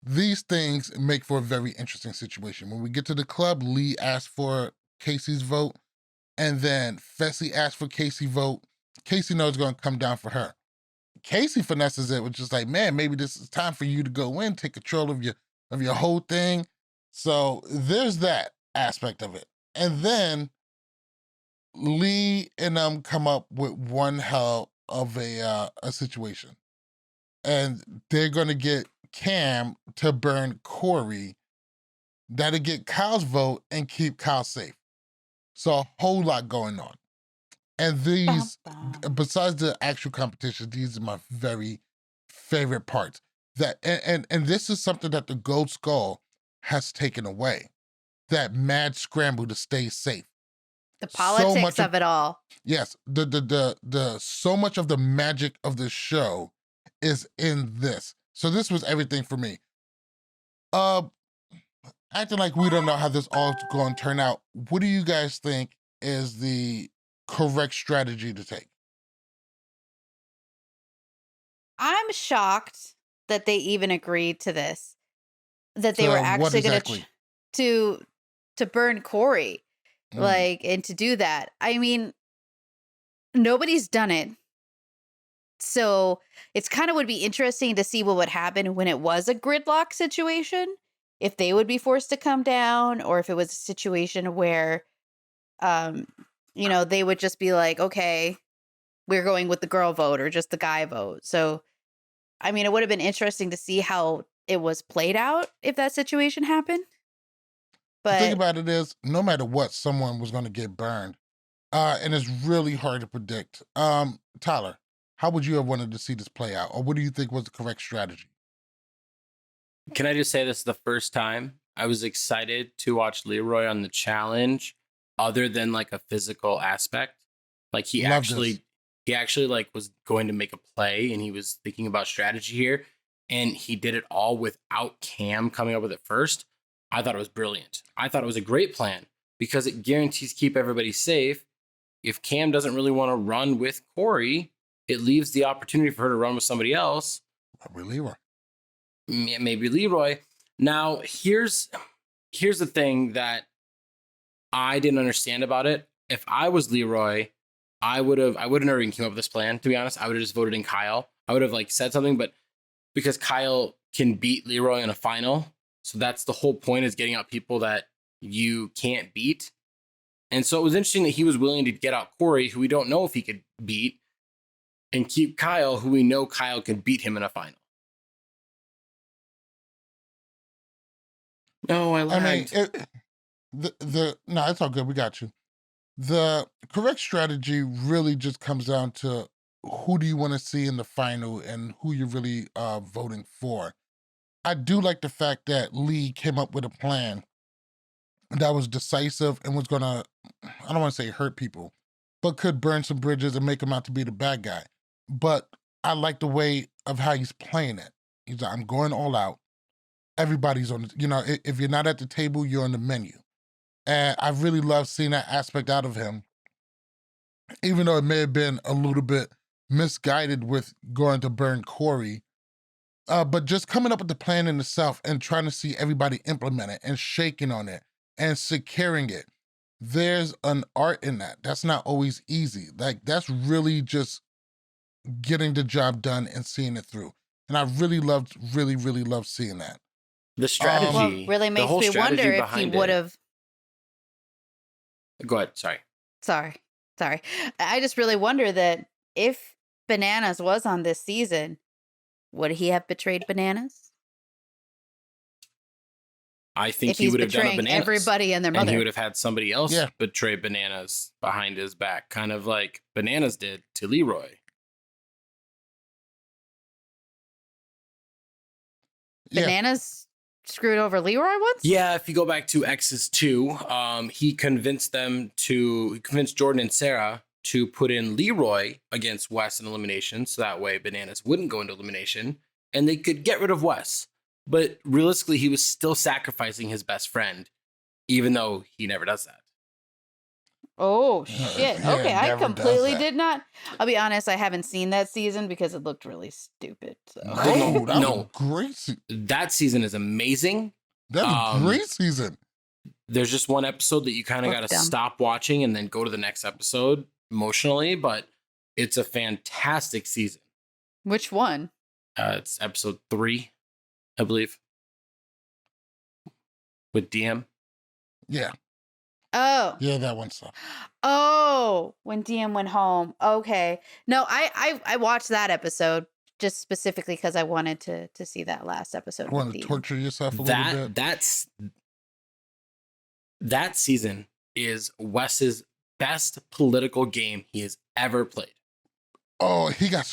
These things make for a very interesting situation. When we get to the club, Lee asks for Casey's vote, and then Fessy asks for Casey's vote. Casey knows it's going to come down for her. Casey finesses it with just like, man, maybe this is time for you to go in, take control of your whole thing. So there's that aspect of it. And then Lee and them come up with one hell of a situation. And they're going to get Cam to burn Corey. That'll get Kyle's vote and keep Kyle safe. So a whole lot going on. And these, besides the actual competition, these are my very favorite parts. That and this is something that the Gold Skull has taken away. That mad scramble to stay safe. The so politics much of it all. yes, the so much of the magic of the show is in this. So this was everything for me. Uh, acting like we don't know how this all going to turn out. What do you guys think is the correct strategy to take? I'm shocked that they even agreed to this. That they were So what actually going exactly? to burn Corey, Mm, and to do that. I mean, nobody's done it. So it's kind of would be interesting to see what would happen when it was a gridlock situation, if they would be forced to come down, or if it was a situation where, um, they would just be like, okay, we're going with the girl vote or just the guy vote. So, I mean, it would have been interesting to see how it was played out if that situation happened. the thing But about it is, no matter what, someone was going to get burned. And it's really hard to predict. Tyler, how would you have wanted to see this play out? Or what do you think was the correct strategy? Can I just say this is the first time I was excited to watch Leroy on the challenge, other than like a physical aspect. Like Love this. he actually like was going to make a play and he was thinking about strategy here. And he did it all without Cam coming up with it first. I thought it was brilliant. I thought it was a great plan because it guarantees keep everybody safe. If Cam doesn't really want to run with Corey, it leaves the opportunity for her to run with somebody else, Really? maybe Leroy. Now, here's the thing that I didn't understand about it. If I was Leroy, I wouldn't have even came up with this plan, to be honest. I would have just voted in Kyle. I would have like said something, but because Kyle can beat Leroy in a final, so that's the whole point, is getting out people that you can't beat. And so it was interesting that he was willing to get out Corey, who we don't know if he could beat, and keep Kyle, who we know Kyle could beat him in a final. No, I I mean, lagged. no, it's all good. We got you. The correct strategy really just comes down to who do you want to see in the final and who you're really voting for. I do like the fact that Lee came up with a plan that was decisive and was gonna, I don't want to say hurt people, but could burn some bridges and make him out to be the bad guy. But I like the way of how he's playing it. He's like, I'm going all out. Everybody's on the, if you're not at the table, you're on the menu. And I really love seeing that aspect out of him, even though it may have been a little bit misguided with going to burn Corey. But just coming up with the plan in itself and trying to see everybody implement it and shaking on it and securing it. There's an art in that. That's not always easy. Like, that's really just getting the job done and seeing it through. And I really, really loved seeing that. The well, it strategy, really the makes whole me wonder strategy if he behind would it. have. Go ahead. Sorry. Sorry. I just really wonder that if Bananas was on this season, would he have betrayed Bananas? I think If he he's would have done a betraying Bananas. everybody and their And he mother. would have had somebody else Yeah. betray Bananas behind his back, kind of like Bananas did to Leroy. Yeah. Bananas screwed over Leroy once? Yeah, if you go back to X's 2, he convinced Jordan and Sarah to put in Leroy against Wes in elimination, so that way Bananas wouldn't go into elimination, and they could get rid of Wes. But realistically, he was still sacrificing his best friend, even though he never does that. Oh, shit. Yeah, Okay, I never does completely that. did not. I'll be honest, I haven't seen that season because it looked really stupid. So. No, that was No. a great season. That season is amazing. That was a great season. There's just one episode that you kind of got to Dumb. stop watching and then go to the next episode emotionally, but it's a fantastic season. Which one? It's episode 3, I believe, with DM. Yeah. Oh. Yeah, that one sucked. Oh, when DM went home. Okay. No, I watched that episode just specifically because I wanted to see that last episode. Want with to DM. torture yourself a little bit? That season is Wes's best political game he has ever played. Oh, he got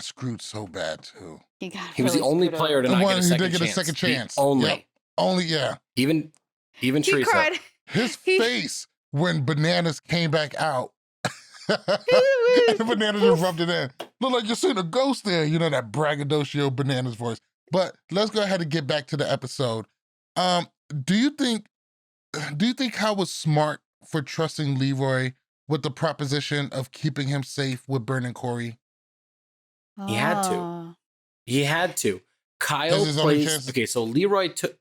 screwed so bad too. He was the only player to not get a second chance. Only. Yep. Only, yeah. Even He Teresa. cried. His face when Bananas came back out. And Bananas just rubbed it in. Look like you seen a ghost there. You know, that braggadocio Bananas voice. But let's go ahead and get back to the episode. Do you think Kyle was smart for trusting Leroy with the proposition of keeping him safe with Bern and Corey? He had to. Oh. He had to. Kyle That's his only plays. chance. Okay, so Leroy took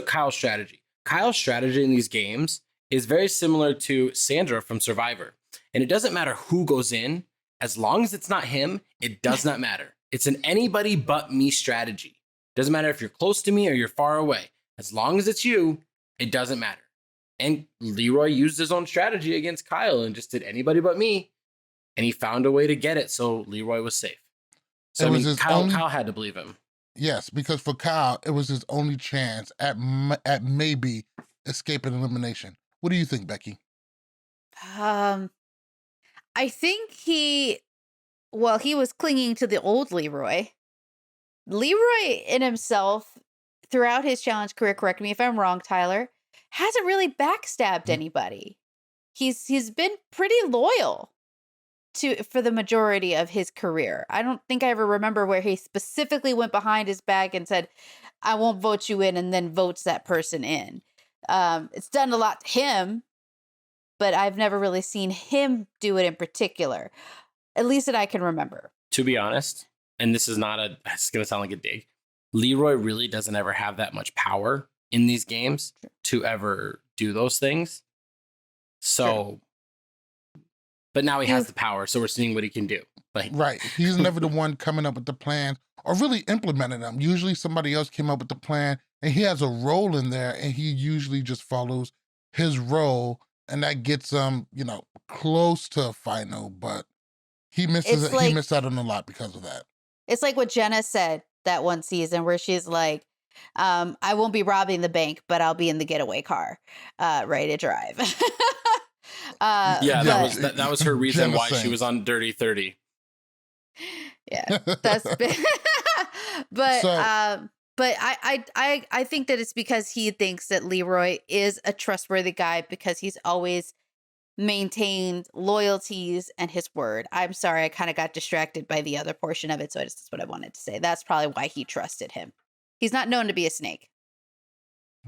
Kyle's strategy. Kyle's strategy in these games is very similar to Sandra from Survivor. And it doesn't matter who goes in, as long as it's not him, it does not matter. It's an anybody but me strategy. Doesn't matter if you're close to me or you're far away. As long as it's you, it doesn't matter. And Leroy used his own strategy against Kyle and just did anybody but me. And he found a way to get it, so Leroy was safe. So Kyle had to believe him. Yes, because for Kyle, it was his only chance at maybe escaping elimination. What do you think, Becky? I think he was clinging to the old Leroy. Leroy in himself, throughout his challenge career, correct me if I'm wrong, Tyler, hasn't really backstabbed anybody. He's been pretty loyal for the majority of his career. I don't think I ever remember where he specifically went behind his back and said, I won't vote you in, and then votes that person in. It's done a lot to him, but I've never really seen him do it in particular, at least that I can remember. To be honest, and this is going to sound like a dig, Leroy really doesn't ever have that much power in these games to ever do those things. So, but now he has the power, so we're seeing what he can do. Right. He's never the one coming up with the plan or really implementing them. Usually somebody else came up with the plan and he has a role in there and he usually just follows his role and that gets him, close to a final, but he misses it. He missed out on a lot because of that. It's like what Jenna said that one season where she's like, I won't be robbing the bank, but I'll be in the getaway car, ready to drive. That was her reason why she was on Dirty 30. Yeah, that's but I think that it's because he thinks that Leroy is a trustworthy guy because he's always maintained loyalties and his word. I'm sorry, I kind of got distracted by the other portion of it, so that's what I wanted to say. That's probably why he trusted him. He's not known to be a snake.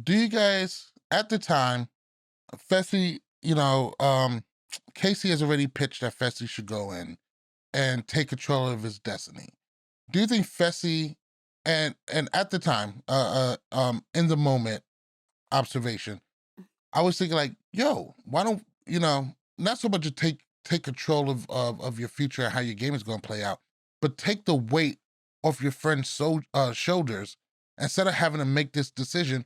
Do you guys, at the time, Fussy, Casey has already pitched that Fussy should go in and take control of his destiny. Do you think Fussy, and at the time, in the moment, observation, I was thinking like, yo, why don't, not so much to take control of your future and how your game is going to play out, but take the weight off your friend's shoulders. Instead of having to make this decision,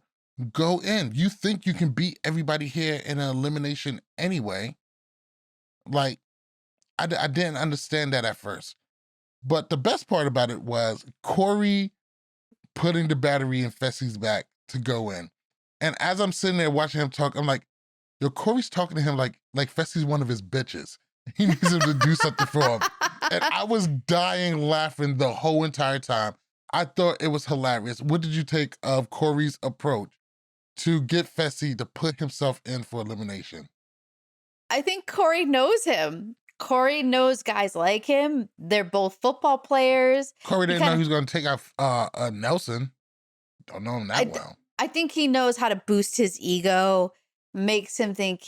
go in. You think you can beat everybody here in an elimination anyway. Like, I didn't understand that at first. But the best part about it was Corey putting the battery in Fessy's back to go in. And as I'm sitting there watching him talk, I'm like, yo, Corey's talking to him like Fessy's one of his bitches. He needs him to do something for him. And I was dying laughing the whole entire time. I thought it was hilarious. What did you take of Corey's approach to get Fussy to put himself in for elimination? I think Corey knows him. Corey knows guys like him. They're both football players. Corey didn't know he was going to take out Nelson. Don't know him that well. I think he knows how to boost his ego, makes him think,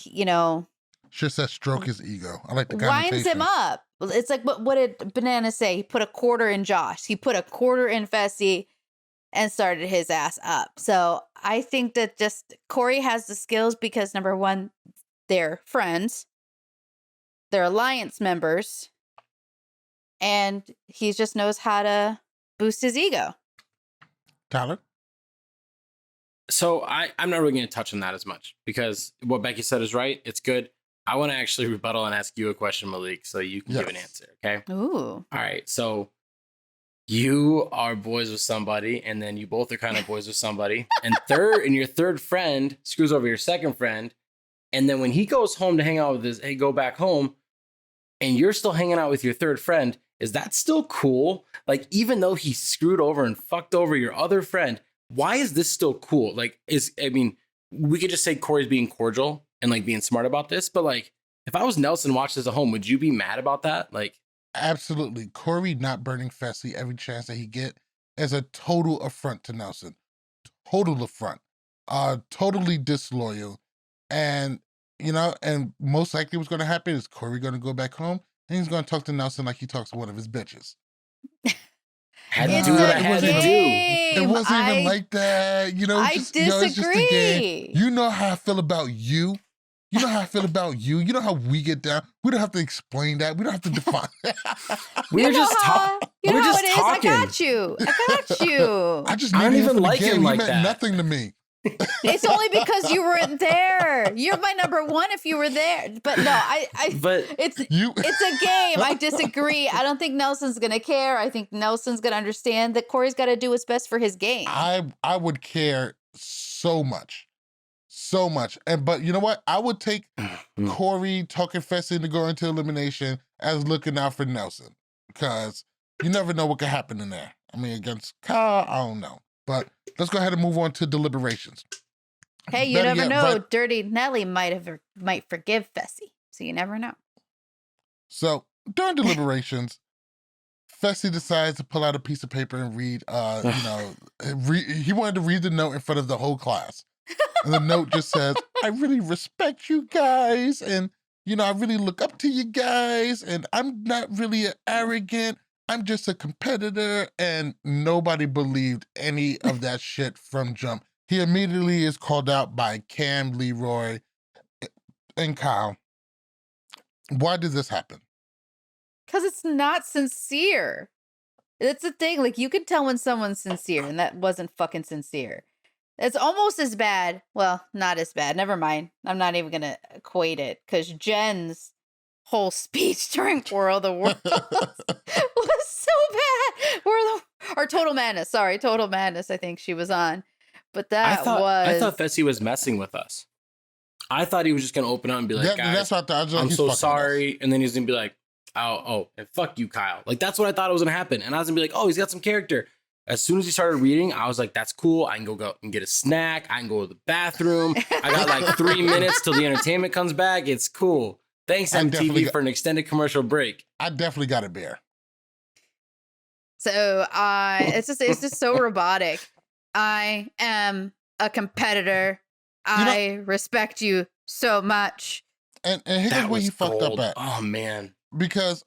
Should said stroke his ego. I like the connotation. Winds him up. It's like, what did Banana say? He put a quarter in Josh. He put a quarter in Fussy and started his ass up. So I think that just Corey has the skills because, number one, they're friends. They're alliance members. And he just knows how to boost his ego. Tyler? So I'm not really going to touch on that as much because what Becky said is right. It's good. I want to actually rebuttal and ask you a question, Malik, so you can give an answer, okay? Ooh. All right, so you are boys with somebody, and then you both are kind of boys with somebody, and your third friend screws over your second friend, and then when he goes home to hang out with go back home, and you're still hanging out with your third friend, is that still cool? Like, even though he screwed over and fucked over your other friend, why is this still cool? Like, we could just say Corey's being cordial, and like being smart about this, but like if I was Nelson watched this at home, would you be mad about that? Like, Absolutely. Corey not burning Fessy every chance that he get is a total affront to Nelson. Total affront. Totally disloyal. And, and most likely what's going to happen is Corey going to go back home and he's going to talk to Nelson like he talks to one of his bitches. had to It's do what a I had to do. It game. wasn't even like that. I It's just a game. disagree. You know how I feel about you. You know how I feel about you. You know how we get down. We don't have to explain that. We don't have to define that. We were just talking. You We know were how just it is. talking. I got you. I got you. I just I don't needed him even for the like game. him He like meant that. nothing to me. It's only because you weren't there. You're my number one if you were there. But no, But it's a You game. I disagree. I don't think Nelson's gonna care. I think Nelson's gonna understand that Corey's got to do what's best for his game. I would care so much. So much. But you know what? I would take Corey talking Fessy into going into elimination as looking out for Nelson. Because you never know what could happen in there. I mean, against Kyle, I don't know. But let's go ahead and move on to deliberations. Hey, you Better never yet, know. right- Dirty Nelly might forgive Fessy, so you never know. So during deliberations, Fessy decides to pull out a piece of paper and read, he wanted to read the note in front of the whole class. And the note just says, I really respect you guys. And, I really look up to you guys. And I'm not really arrogant. I'm just a competitor. And nobody believed any of that shit from jump. He immediately is called out by Cam, Leroy, and Kyle. Why did this happen? Because it's not sincere. That's the thing. Like, you can tell when someone's sincere, and that wasn't fucking sincere. It's almost as bad. Well, not as bad. Never mind. I'm not even going to equate it, because Jen's whole speech during War of the Worlds was so bad. Or Total Madness. Sorry, Total Madness, I think she was on. But I that thought Fessy was messing with us. I thought he was just gonna open up and be like, guys, that's what I thought. I was like, I'm he's so fucking with us. sorry. And then he's gonna be like, oh, and fuck you, Kyle. Like, that's what I thought was gonna happen. And I was gonna be like, oh, he's got some character. As soon as he started reading, I was like, that's cool. I can go and get a snack. I can go to the bathroom. I got like 3 minutes till the entertainment comes back. It's cool. Thanks, MTV, for an extended commercial break. I definitely got a beer. So it's just so robotic. I am a competitor. I respect you so much. And here's That where was he fucked up gold. at. Oh man. Because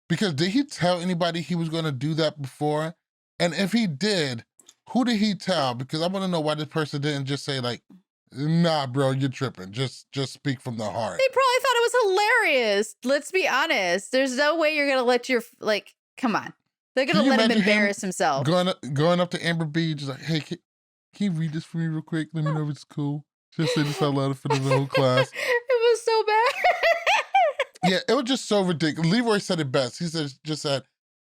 did he tell anybody he was going to do that before? And if he did, who did he tell? Because I want to know why this person didn't just say like, nah, bro, you're tripping. Just speak from the heart. They probably thought it was hilarious. Let's be honest. There's no way you're gonna let come on. They're gonna Can you let him imagine him embarrass himself. Going up to Amber B, just like, hey, can you read this for me real quick? Let me know if it's cool. Just say this out loud for the whole class. It was so bad. Yeah, it was just so ridiculous. Leroy said it best. He said,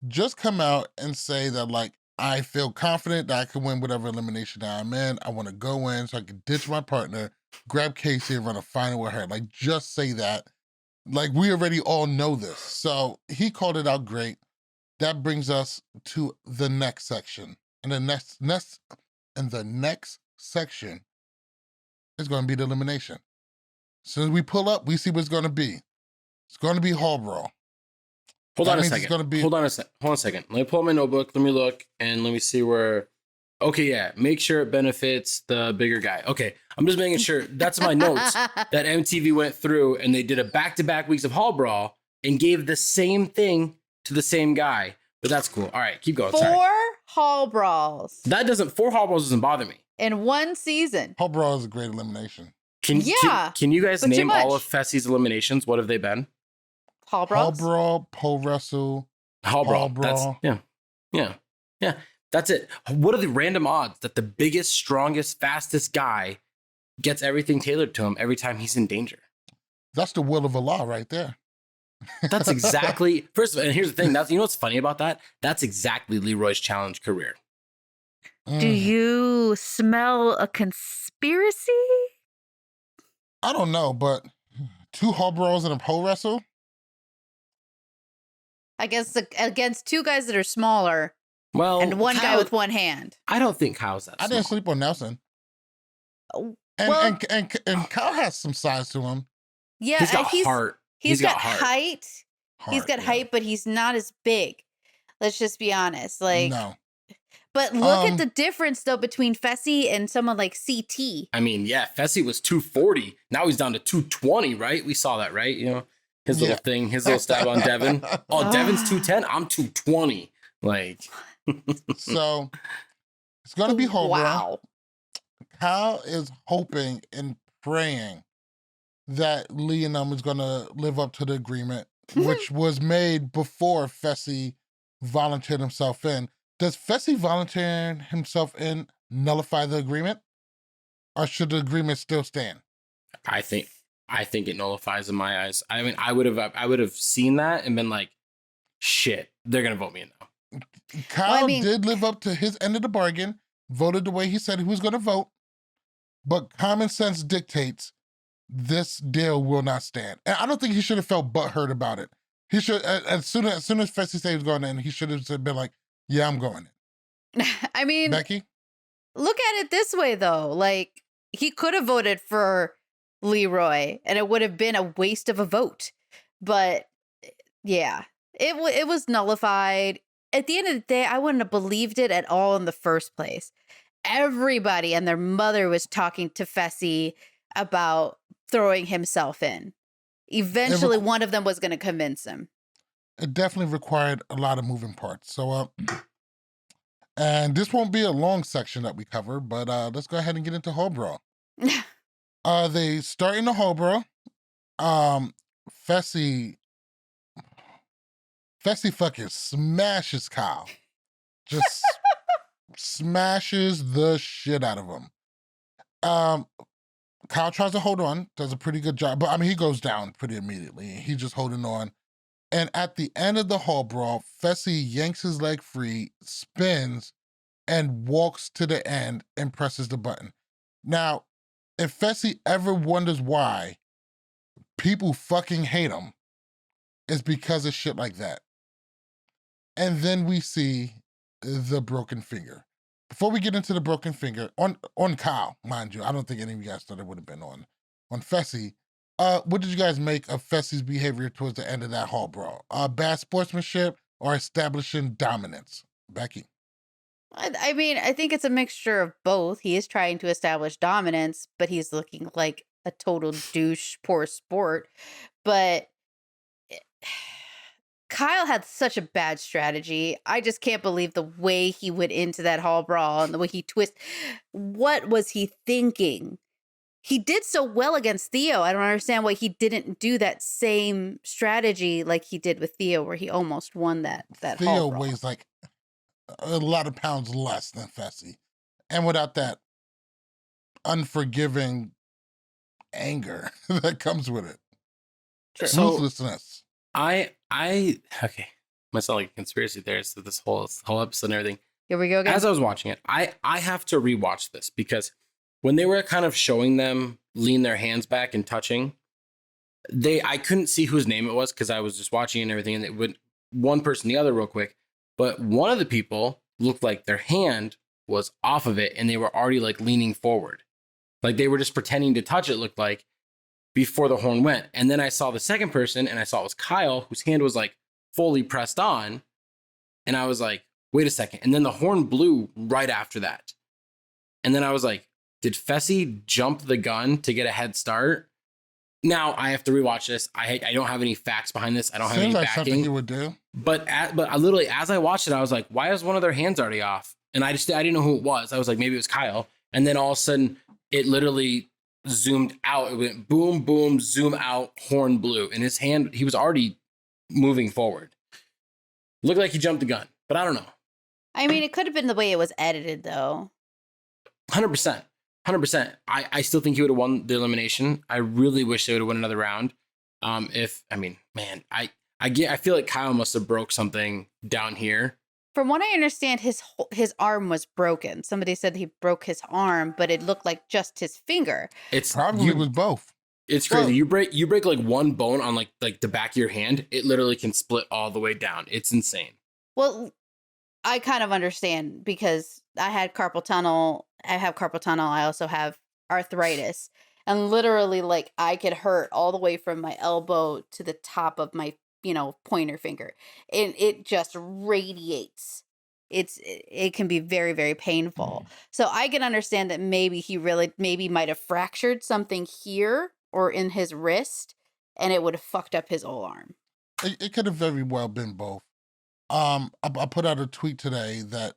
just come out and say that, like, I feel confident that I can win whatever elimination that I'm in. I want to go in so I can ditch my partner, grab Casey, and run a final with her. Like, just say that. Like, we already all know this. So he called it out great. That brings us to the next section. And the next section is going to be the elimination. As soon as we pull up, we see what it's going to be. It's going to be Hall Brawl. Hold That on a means it's second. gonna be- Hold on a second. Let me pull up my notebook. Let me look and let me see where. Okay, yeah. Make sure it benefits the bigger guy. Okay, I'm just making sure. That's my notes that MTV went through and they did a back-to-back weeks of Hall Brawl and gave the same thing to the same guy. But that's cool. All right, keep going. Sorry. 4 Hall Brawls 4 Hall Brawls doesn't bother me. in one season. Hall Brawl is a great elimination. Can you guys but too name all much. of Fessy's eliminations? What have they been? Hall Hall Brawls? Brawl, pole wrestle. Hall Brawl. Hall Brawl. Yeah. That's it. What are the random odds that the biggest, strongest, fastest guy gets everything tailored to him every time he's in danger? That's the will of Allah right there. That's exactly. First of all, and here's the thing. That's, you know what's funny about that? That's exactly Leroy's challenge career. Do you smell a conspiracy? I don't know, but 2 Hall Brawls and a pole wrestle? I guess against 2 guys that are smaller Well, and one guy Kyle- with one hand. I don't think Kyle's that. I didn't small. sleep on Nelson. And Well, and Kyle has some size to him. yeah, He's got he's heart. he's got heart. height. He's got Yeah. height, but he's not as big. Let's just be honest. Like, No. but look at the difference though between Fessy and someone like CT. I mean, yeah, Fessy was 240. Now he's down to 220, right? We saw that, right? You know, his little thing, his little stab on Devin. Oh, Devin's 210. I'm 220. Like, So it's gonna be Hobro. Wow. Kyle is hoping and praying that Lee and them is gonna live up to the agreement, which was made before Fessy volunteered himself in. Does Fessy volunteering himself in nullify the agreement? Or should the agreement still stand? I think it nullifies in my eyes. I mean, I would have seen that and been like, shit, they're gonna vote me in now. Kyle did live up to his end of the bargain, voted the way he said he was gonna vote, but common sense dictates this deal will not stand. And I don't think he should have felt butthurt about it. He should, as soon as Fessy said he was going in, he should have been like, yeah, I'm going in. I mean, Becky? Look at it this way though. Like, he could have voted for Leroy and it would have been a waste of a vote. But yeah, it was nullified. At the end of the day, I wouldn't have believed it at all in the first place. Everybody and their mother was talking to Fessy about throwing himself in. Eventually, one of them was going to convince him. It definitely required a lot of moving parts. So, and this won't be a long section that we cover, but let's go ahead and get into Hobro. They start in the Hobro. Fessy fucking smashes Kyle. Just smashes the shit out of him. Kyle tries to hold on, does a pretty good job, but I mean, he goes down pretty immediately. He's just holding on. And at the end of the hall brawl, Fessy yanks his leg free, spins, and walks to the end and presses the button. Now, if Fessy ever wonders why people fucking hate him, it's because of shit like that. And then we see the broken finger. Before we get into the broken finger, on Kyle, mind you, I don't think any of you guys thought it would have been on Fessy. What did you guys make of Fessy's behavior towards the end of that hall brawl? Bad sportsmanship or establishing dominance? Becky. I mean, I think it's a mixture of both. He is trying to establish dominance, but he's looking like a total douche, poor sport. But Kyle had such a bad strategy. I just can't believe the way he went into that hall brawl and the way he twisted. What was he thinking? He did so well against Theo. I don't understand why he didn't do that same strategy like he did with Theo, where he almost won that Theo hall brawl. weighs like a lot of pounds less than Fessy. And without that unforgiving anger that comes with it. So, ruthlessness. Okay. Might sound like a conspiracy theorist to this whole episode and everything. Here we go again. As I was watching it, I have to rewatch this because when they were kind of showing them lean their hands back and touching, I couldn't see whose name it was because I was just watching and everything, and it went one person the other real quick. But one of the people looked like their hand was off of it and they were already like leaning forward. Like they were just pretending to touch it, looked like, before the horn went. And then I saw the second person and I saw it was Kyle, whose hand was like fully pressed on. And I was like, wait a second. And then the horn blew right after that. And then I was like, did Fessy jump the gun to get a head start? Now I have to rewatch this. I don't have any facts behind this. I don't have any like backing. Something you would do. But I literally, as I watched it, I was like, why is one of their hands already off? And I didn't know who it was. I was like, maybe it was Kyle. And then all of a sudden, it literally zoomed out. It went boom, boom, zoom out, horn blew. And his hand, he was already moving forward. Looked like he jumped the gun, but I don't know. I mean, it could have been the way it was edited, though. 100%. 100%. I still think he would have won the elimination. I really wish they would have won another round. I feel like Kyle must have broke something down here. From what I understand, his arm was broken. Somebody said he broke his arm, but it looked like just his finger. It's probably was both. It's crazy. Well, you break like one bone on like the back of your hand, it literally can split all the way down. It's insane. Well, I kind of understand because I had carpal tunnel. I have carpal tunnel. I also have arthritis. And literally, like, I could hurt all the way from my elbow to the top of my, pointer finger. And it just radiates. It can be very, very painful. So I can understand that maybe he maybe might have fractured something here or in his wrist, and it would have fucked up his whole arm. It could have very well been both. I put out a tweet today that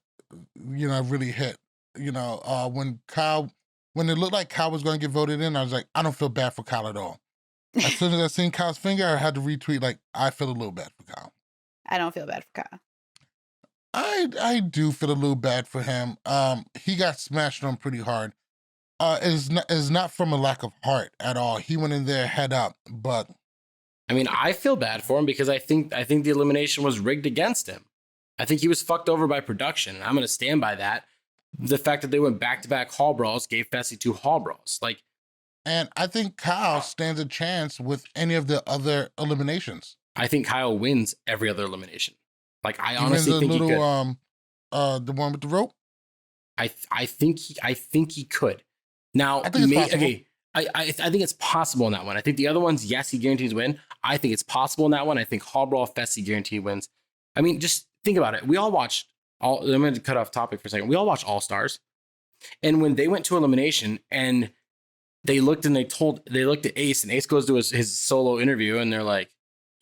really hit. When it looked like Kyle was going to get voted in, I was like, I don't feel bad for Kyle at all. As soon as I seen Kyle's finger, I had to retweet like, I feel a little bad for Kyle. I don't feel bad for Kyle. I do feel a little bad for him. He got smashed on pretty hard. It's not from a lack of heart at all. He went in there head up, but I mean, I feel bad for him because I think the elimination was rigged against him. I think he was fucked over by production, and I'm going to stand by that. The fact that they went back-to-back hall brawls gave Fussy 2 hall brawls. And I think Kyle stands a chance with any of the other eliminations. I think Kyle wins every other elimination. I Even honestly think he could. The one with the rope. I think he could. Now, I think it's possible. okay. I think it's possible in that one. I think the other ones, yes, he guarantees win. I think it's possible in that one. I think hall brawl Fussy guaranteed wins. I mean, just think about it. We all watched I'm going to cut off topic for a second. We all watched All Stars, and when they went to elimination and they looked at Ace, and Ace goes to his solo interview, and they're like,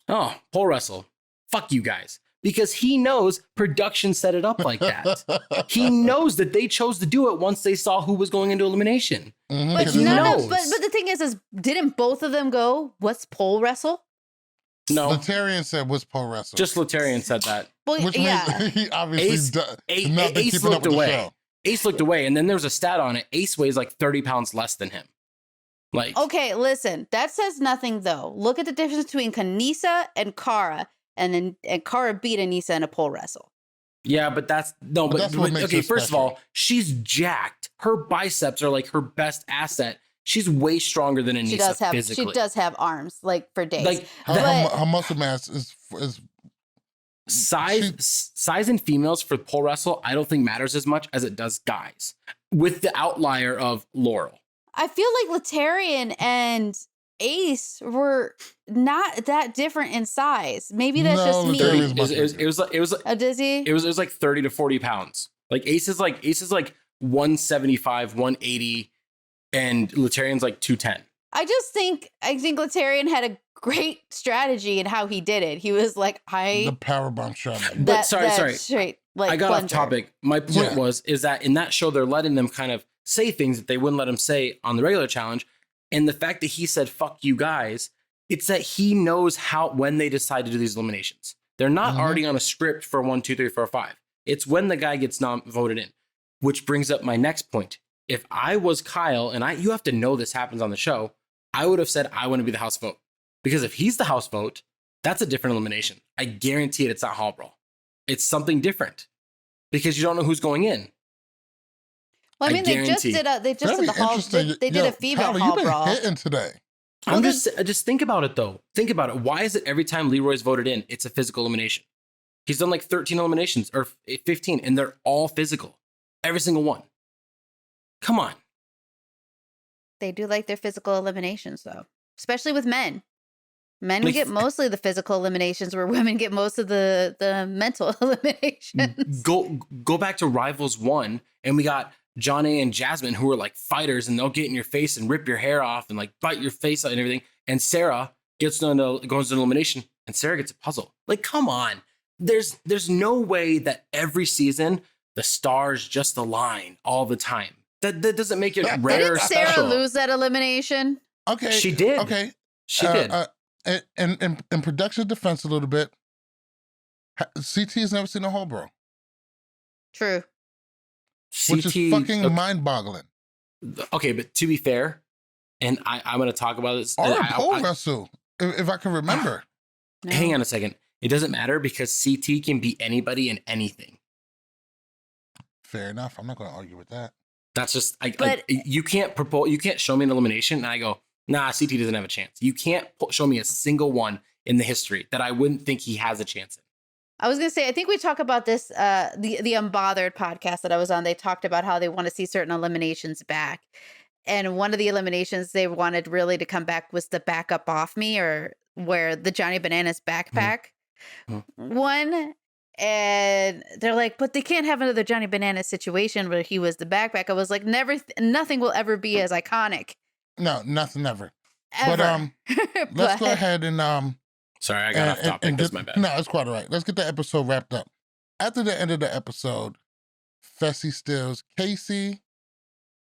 "Oh, pole wrestle, fuck you guys," because he knows production set it up like that. He knows that they chose to do it once they saw who was going into elimination. Mhm, But 'cause he knows. but the thing is didn't both of them go, what's pole wrestle? No, Latarian said was pole wrestle. just Latarian said that. Well, Which yeah. means he obviously not been Ace keeping up looked with the away. show. Ace looked away, and then there was a stat on it. Ace weighs like 30 pounds less than him. Okay, listen, that says nothing though. Look at the difference between Kanisa and Kara, and Kara beat Anissa in a pole wrestle. Yeah, but that's what makes okay. her First of special. all, she's jacked. Her biceps are like her best asset. She's way stronger than Anissa physically. She does have arms like for days. Like Her muscle mass is size in females for pole wrestle, I don't think matters as much as it does guys. With the outlier of Laurel. I feel like Latarian and Ace were not that different in size. Maybe that's just me. Latarian's It was Oh, does he? it was like 30 to 40 pounds. Like Ace is like 175, 180, and Latarian's like 210. I think Latarian had a great strategy in how he did it. He was like, the powerbomb strategy. But sorry. Straight, like, I got plunger. off topic. My point is that in that show, they're letting them kind of say things that they wouldn't let him say on the regular challenge. And the fact that he said, fuck you guys, it's that he knows when they decide to do these eliminations. They're not already on a script for 1, 2, 3, 4, 5. It's when the guy gets voted in, which brings up my next point. If I was Kyle, and you have to know this happens on the show, I would have said, I want to be the house vote. Because if he's the house vote, that's a different elimination. I guarantee it's not hall brawl. It's something different because you don't know who's going in. Well, I mean, they just did the hall. They did a female hall brawl. Hitting today. Just think about it though. Think about it. Why is it every time Leroy's voted in, it's a physical elimination? He's done like 13 eliminations or 15, and they're all physical. Every single one. Come on. They do like their physical eliminations though, especially with men. Men get mostly the physical eliminations, where women get most of the mental eliminations. Go back to Rivals 1, and we got John A. and Jasmine, who are like fighters, and they'll get in your face and rip your hair off and like bite your face out and everything. And Sarah goes to an elimination, and Sarah gets a puzzle. Like, come on. There's no way that every season the stars just align all the time. That doesn't make it rare or Didn't Sarah special. lose that elimination? Okay. She did. Okay. She did. And in production defense a little bit, CT has never seen a hall brawl. True. Which is fucking mind-boggling. Okay, but to be fair, and I'm going to talk about this. Or a pole wrestle, if I can remember. No. Hang on a second. It doesn't matter because CT can beat anybody in anything. Fair enough. I'm not going to argue with that. That's just you can't show me an elimination and I go, nah, CT doesn't have a chance. You can't show me a single one in the history that I wouldn't think he has a chance in. I was going to say, I think we talk about this, the Unbothered podcast that I was on. They talked about how they want to see certain eliminations back. And one of the eliminations they wanted really to come back was the back up off me, or where the Johnny Bananas backpack Mhm. one. And they're like, but they can't have another Johnny Bananas situation where he was the backpack. I was like, never, nothing will ever be as iconic No, nothing ever. ever. Let's go ahead and Sorry, I got off topic. and That's get, my bad. no, it's quite all right. Let's get the episode wrapped up. After the end of the episode, Fussy steals Casey.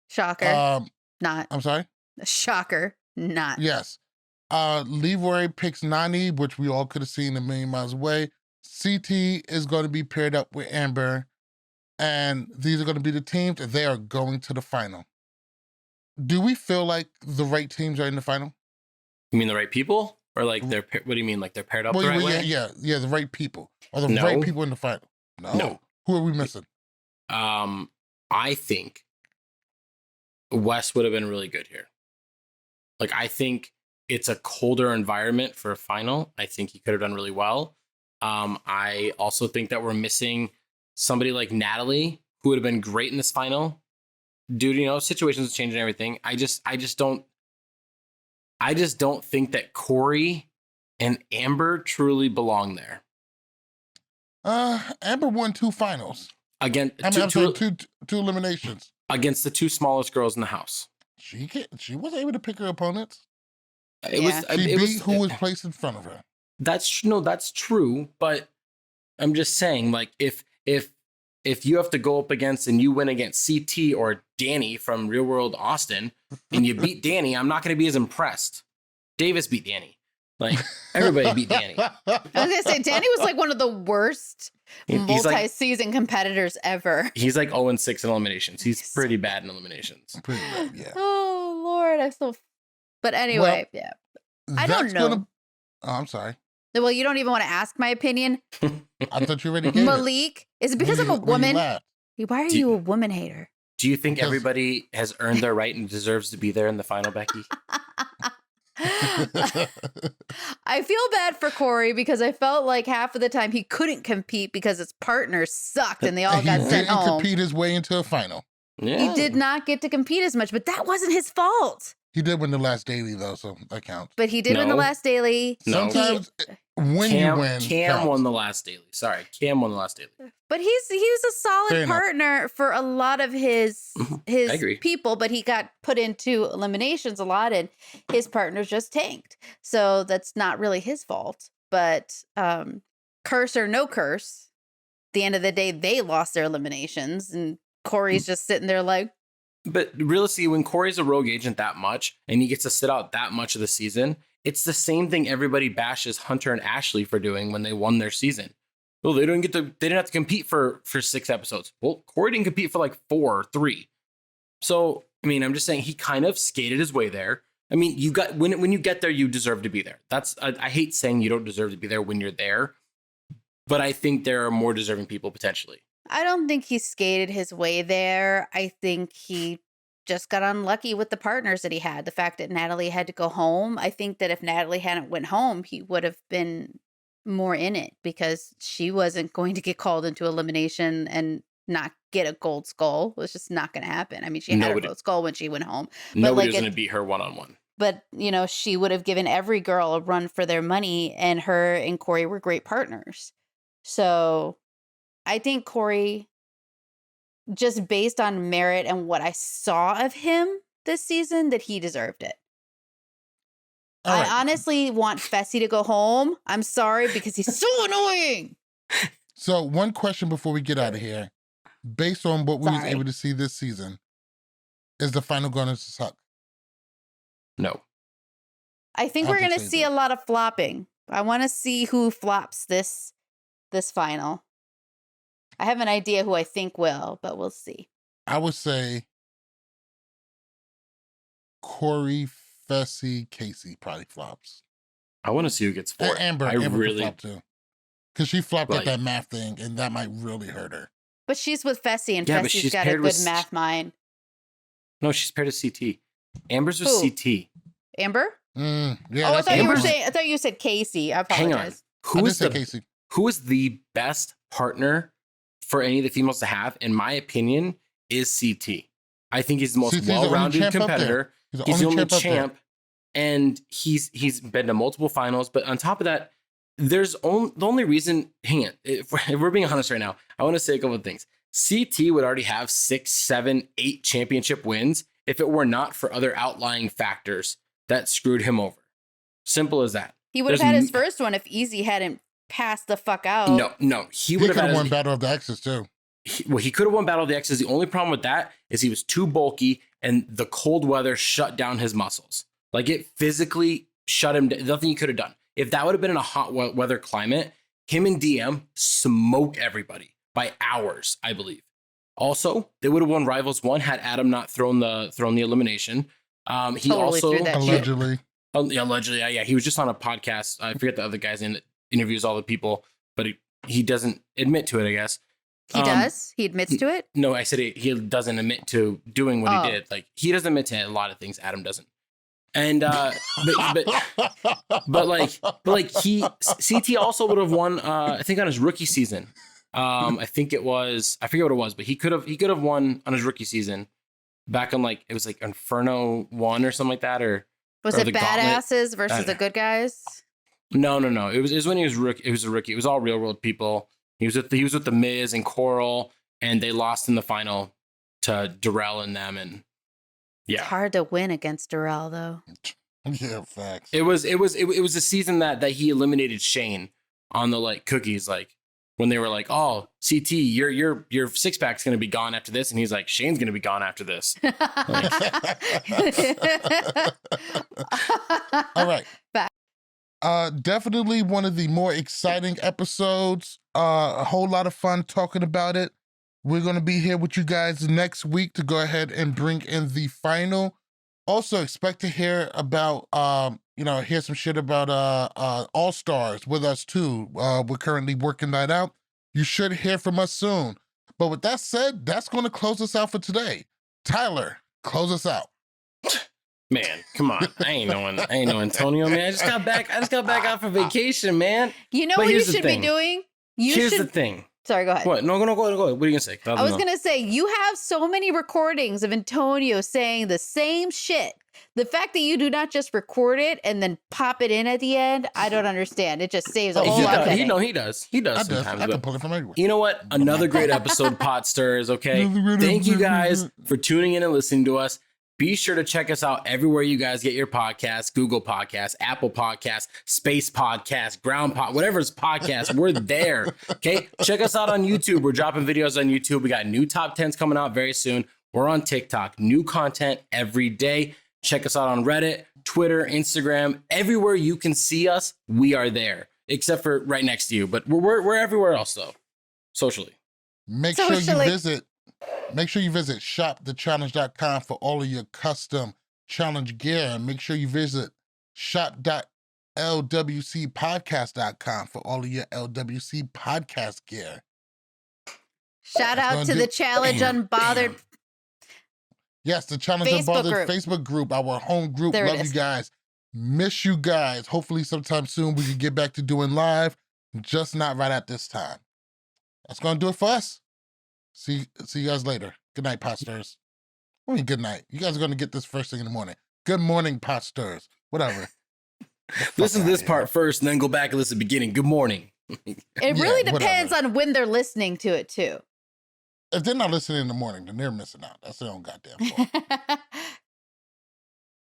Shocker. Not. I'm sorry? Shocker. Not. Yes. Leroy picks Nani, which we all could have seen a million miles away. CT is going to be paired up with Amber, and these are going to be the teams. They are going to the final. Do we feel like the right teams are in the final? You mean the right people? Or like they're, what do you mean? Like they're paired up the right way? Yeah, the right people. Are the No. right people in the final? No. Who are we missing? I think Wes would have been really good here. Like, I think it's a colder environment for a final. I think he could have done really well. I also think that we're missing somebody like Natalie, who would have been great in this final. Dude, you know, situations change and everything. I just don't think that Corey and Amber truly belong there. Amber won 2 finals. Again, two eliminations. Against the 2 smallest girls in the house. She was able to pick her opponents. She beat who was placed in front of her. That's true, but I'm just saying, like, if you have to go up against and you win against CT or Danny from Real World Austin and you beat Danny, I'm not going to be as impressed. Davis beat Danny. Like, everybody beat Danny. I was going to say, Danny was like one of the worst multi-season competitors ever. He's like 0-6 in eliminations. He's pretty bad in eliminations. Pretty bad, yeah. Oh, Lord. But anyway, yeah. I don't know. I'm sorry. Well, you don't even want to ask my opinion. I thought you already gave Malik, is it because I'm a woman? Why are you a woman hater? Do you think everybody has earned their right and deserves to be there in the final, Becky? I feel bad for Corey because I felt like half of the time he couldn't compete because his partners sucked and they all got sent home. He didn't compete his way into a final. Yeah. He did not get to compete as much, but that wasn't his fault. He did win the last daily, though, so that counts. But he did win the last daily. No. Sometimes when you win, Cam counts. won the last daily. Sorry, Cam won the last daily. But he was a solid partner for a lot of his people, but he got put into eliminations a lot, and his partners just tanked. So that's not really his fault. But curse or no curse, at the end of the day, they lost their eliminations, and Corey's just sitting there like. But realistically, when Corey's a rogue agent that much and he gets to sit out that much of the season, it's the same thing everybody bashes Hunter and Ashley for doing when they won their season. Well, they didn't have to compete for 6 episodes. Well, Corey didn't compete for like 4 or 3. So, I mean, I'm just saying he kind of skated his way there. I mean, you got when you get there, you deserve to be there. I hate saying you don't deserve to be there when you're there, but I think there are more deserving people potentially. I don't think he skated his way there. I think he just got unlucky with the partners that he had. The fact that Natalie had to go home. I think that if Natalie hadn't went home, he would have been more in it because she wasn't going to get called into elimination and not get a gold skull. It was just not going to happen. I mean, she had a gold skull when she went home. Nobody was going to beat her one-on-one. But, you know, she would have given every girl a run for their money, and her and Corey were great partners. So I think Corey, just based on merit and what I saw of him this season, that he deserved it. I honestly want Fessy to go home. I'm sorry, because he's so annoying. So one question before we get out of here. Based on what we was able to see this season, is the final going to suck? No. I think we're going to see a lot of flopping. I want to see who flops this final. I have an idea who I think will, but we'll see. I would say Corey, Fessy, Casey probably flops. I want to see who gets 4. Amber really flop too, because she flopped at that math thing, and that might really hurt her. But she's with Fessy, and Fessy's got a good math mind. No, she's paired to CT. Amber's with CT. Amber? Yeah. Oh, I thought you said Casey. I apologize. Hang on. Who is the best partner for any of the females to have, in my opinion, is CT. I think he's the most CT's the only well-rounded champ up there. competitor. He's He's the only champ up there. champ, and he's been to multiple finals. But on top of that, the only reason. Hang on, if we're being honest right now, I want to say a couple of things. CT would already have 6, 7, 8 championship wins if it were not for other outlying factors that screwed him over. Simple as that. He would have had his first one if Easy hadn't passed the fuck out. No, he He would could have have won Battle of the X's too. he could have won Battle of the X's. The only problem with that is he was too bulky and the cold weather shut down his muscles. Like it physically shut him down. Nothing he could have done. If that would have been in a hot weather climate, him and DM smoke everybody by hours, I believe. Also, they would have won Rivals 1 had Adam not thrown the elimination. He Totally also threw that shit. Allegedly. allegedly, yeah, he was just on a podcast. I forget the other guy's name that interviews all the people, but he doesn't admit to it, I guess. He does? He admits to it? No, I said he doesn't admit to doing what Oh. he did. Like he doesn't admit to a lot of things. Adam doesn't. And but he CT also would have won. I think on his rookie season. I think it was. I forget what it was, but he could have won on his rookie season. Back on it was like Inferno 1 or something like that, or Was or it the Gauntlet. badasses versus the good guys? No. It was when he was rookie. It was a rookie. It was all real world people. He was with the Miz and Coral, and they lost in the final to Darrell and them. And It's yeah, hard to win against Darrell, though. Yeah, facts. it was a season that he eliminated Shane on the cookies, when they were like, "Oh, CT, your 6-pack's gonna be gone after this," and he's like, "Shane's gonna be gone after this." All right. Back. Definitely one of the more exciting episodes. A whole lot of fun talking about it. We're going to be here with you guys next week to go ahead and bring in the final. Also expect to hear about, hear some shit about All-Stars with us too. We're currently working that out. You should hear from us soon. But with that said, that's going to close us out for today. Tyler, close us out. Man, come on. I ain't know Antonio, man. I just got back off of vacation, man. You know But what you here's the should be thing. doing? Here's the thing. Sorry, go ahead. What? No, go ahead. What are you gonna say? I was going to say, you have so many recordings of Antonio saying the same shit. The fact that you do not just record it and then pop it in at the end, I don't understand. It just saves a whole lot of headache. He does. He does sometimes. I can But pull it from everywhere. you know what? Another great episode, Pot Stirrers, okay? Thank you guys for tuning in and listening to us. Be sure to check us out everywhere you guys get your podcasts: Google Podcasts, Apple Podcasts, Space Podcasts, Ground Pod, whatever's podcast, we're there. Okay. Check us out on YouTube. We're dropping videos on YouTube. We got new top 10s coming out very soon. We're on TikTok, new content every day. Check us out on Reddit, Twitter, Instagram, everywhere you can see us. We are there, except for right next to you. But we're everywhere else though, socially. Make sure you visit shopthechallenge.com for all of your custom challenge gear. And make sure you visit shop.lwcpodcast.com for all of your LWC podcast gear. Shout out to the Challenge Unbothered. Yes, the Challenge Facebook Unbothered group. Facebook group, our home group. There it Love you is. guys. Miss you guys. Hopefully sometime soon we can get back to doing live, just not right at this time. That's going to do it for us. See you guys later. Good night, Posters. I mean, good night. You guys are going to get this first thing in the morning. Good morning, Posters. Whatever. Listen to this part first and then go back and listen to the beginning. Good morning. It really depends whatever. on when they're listening to it, too. If they're not listening in the morning, then they're missing out. That's their own goddamn fault.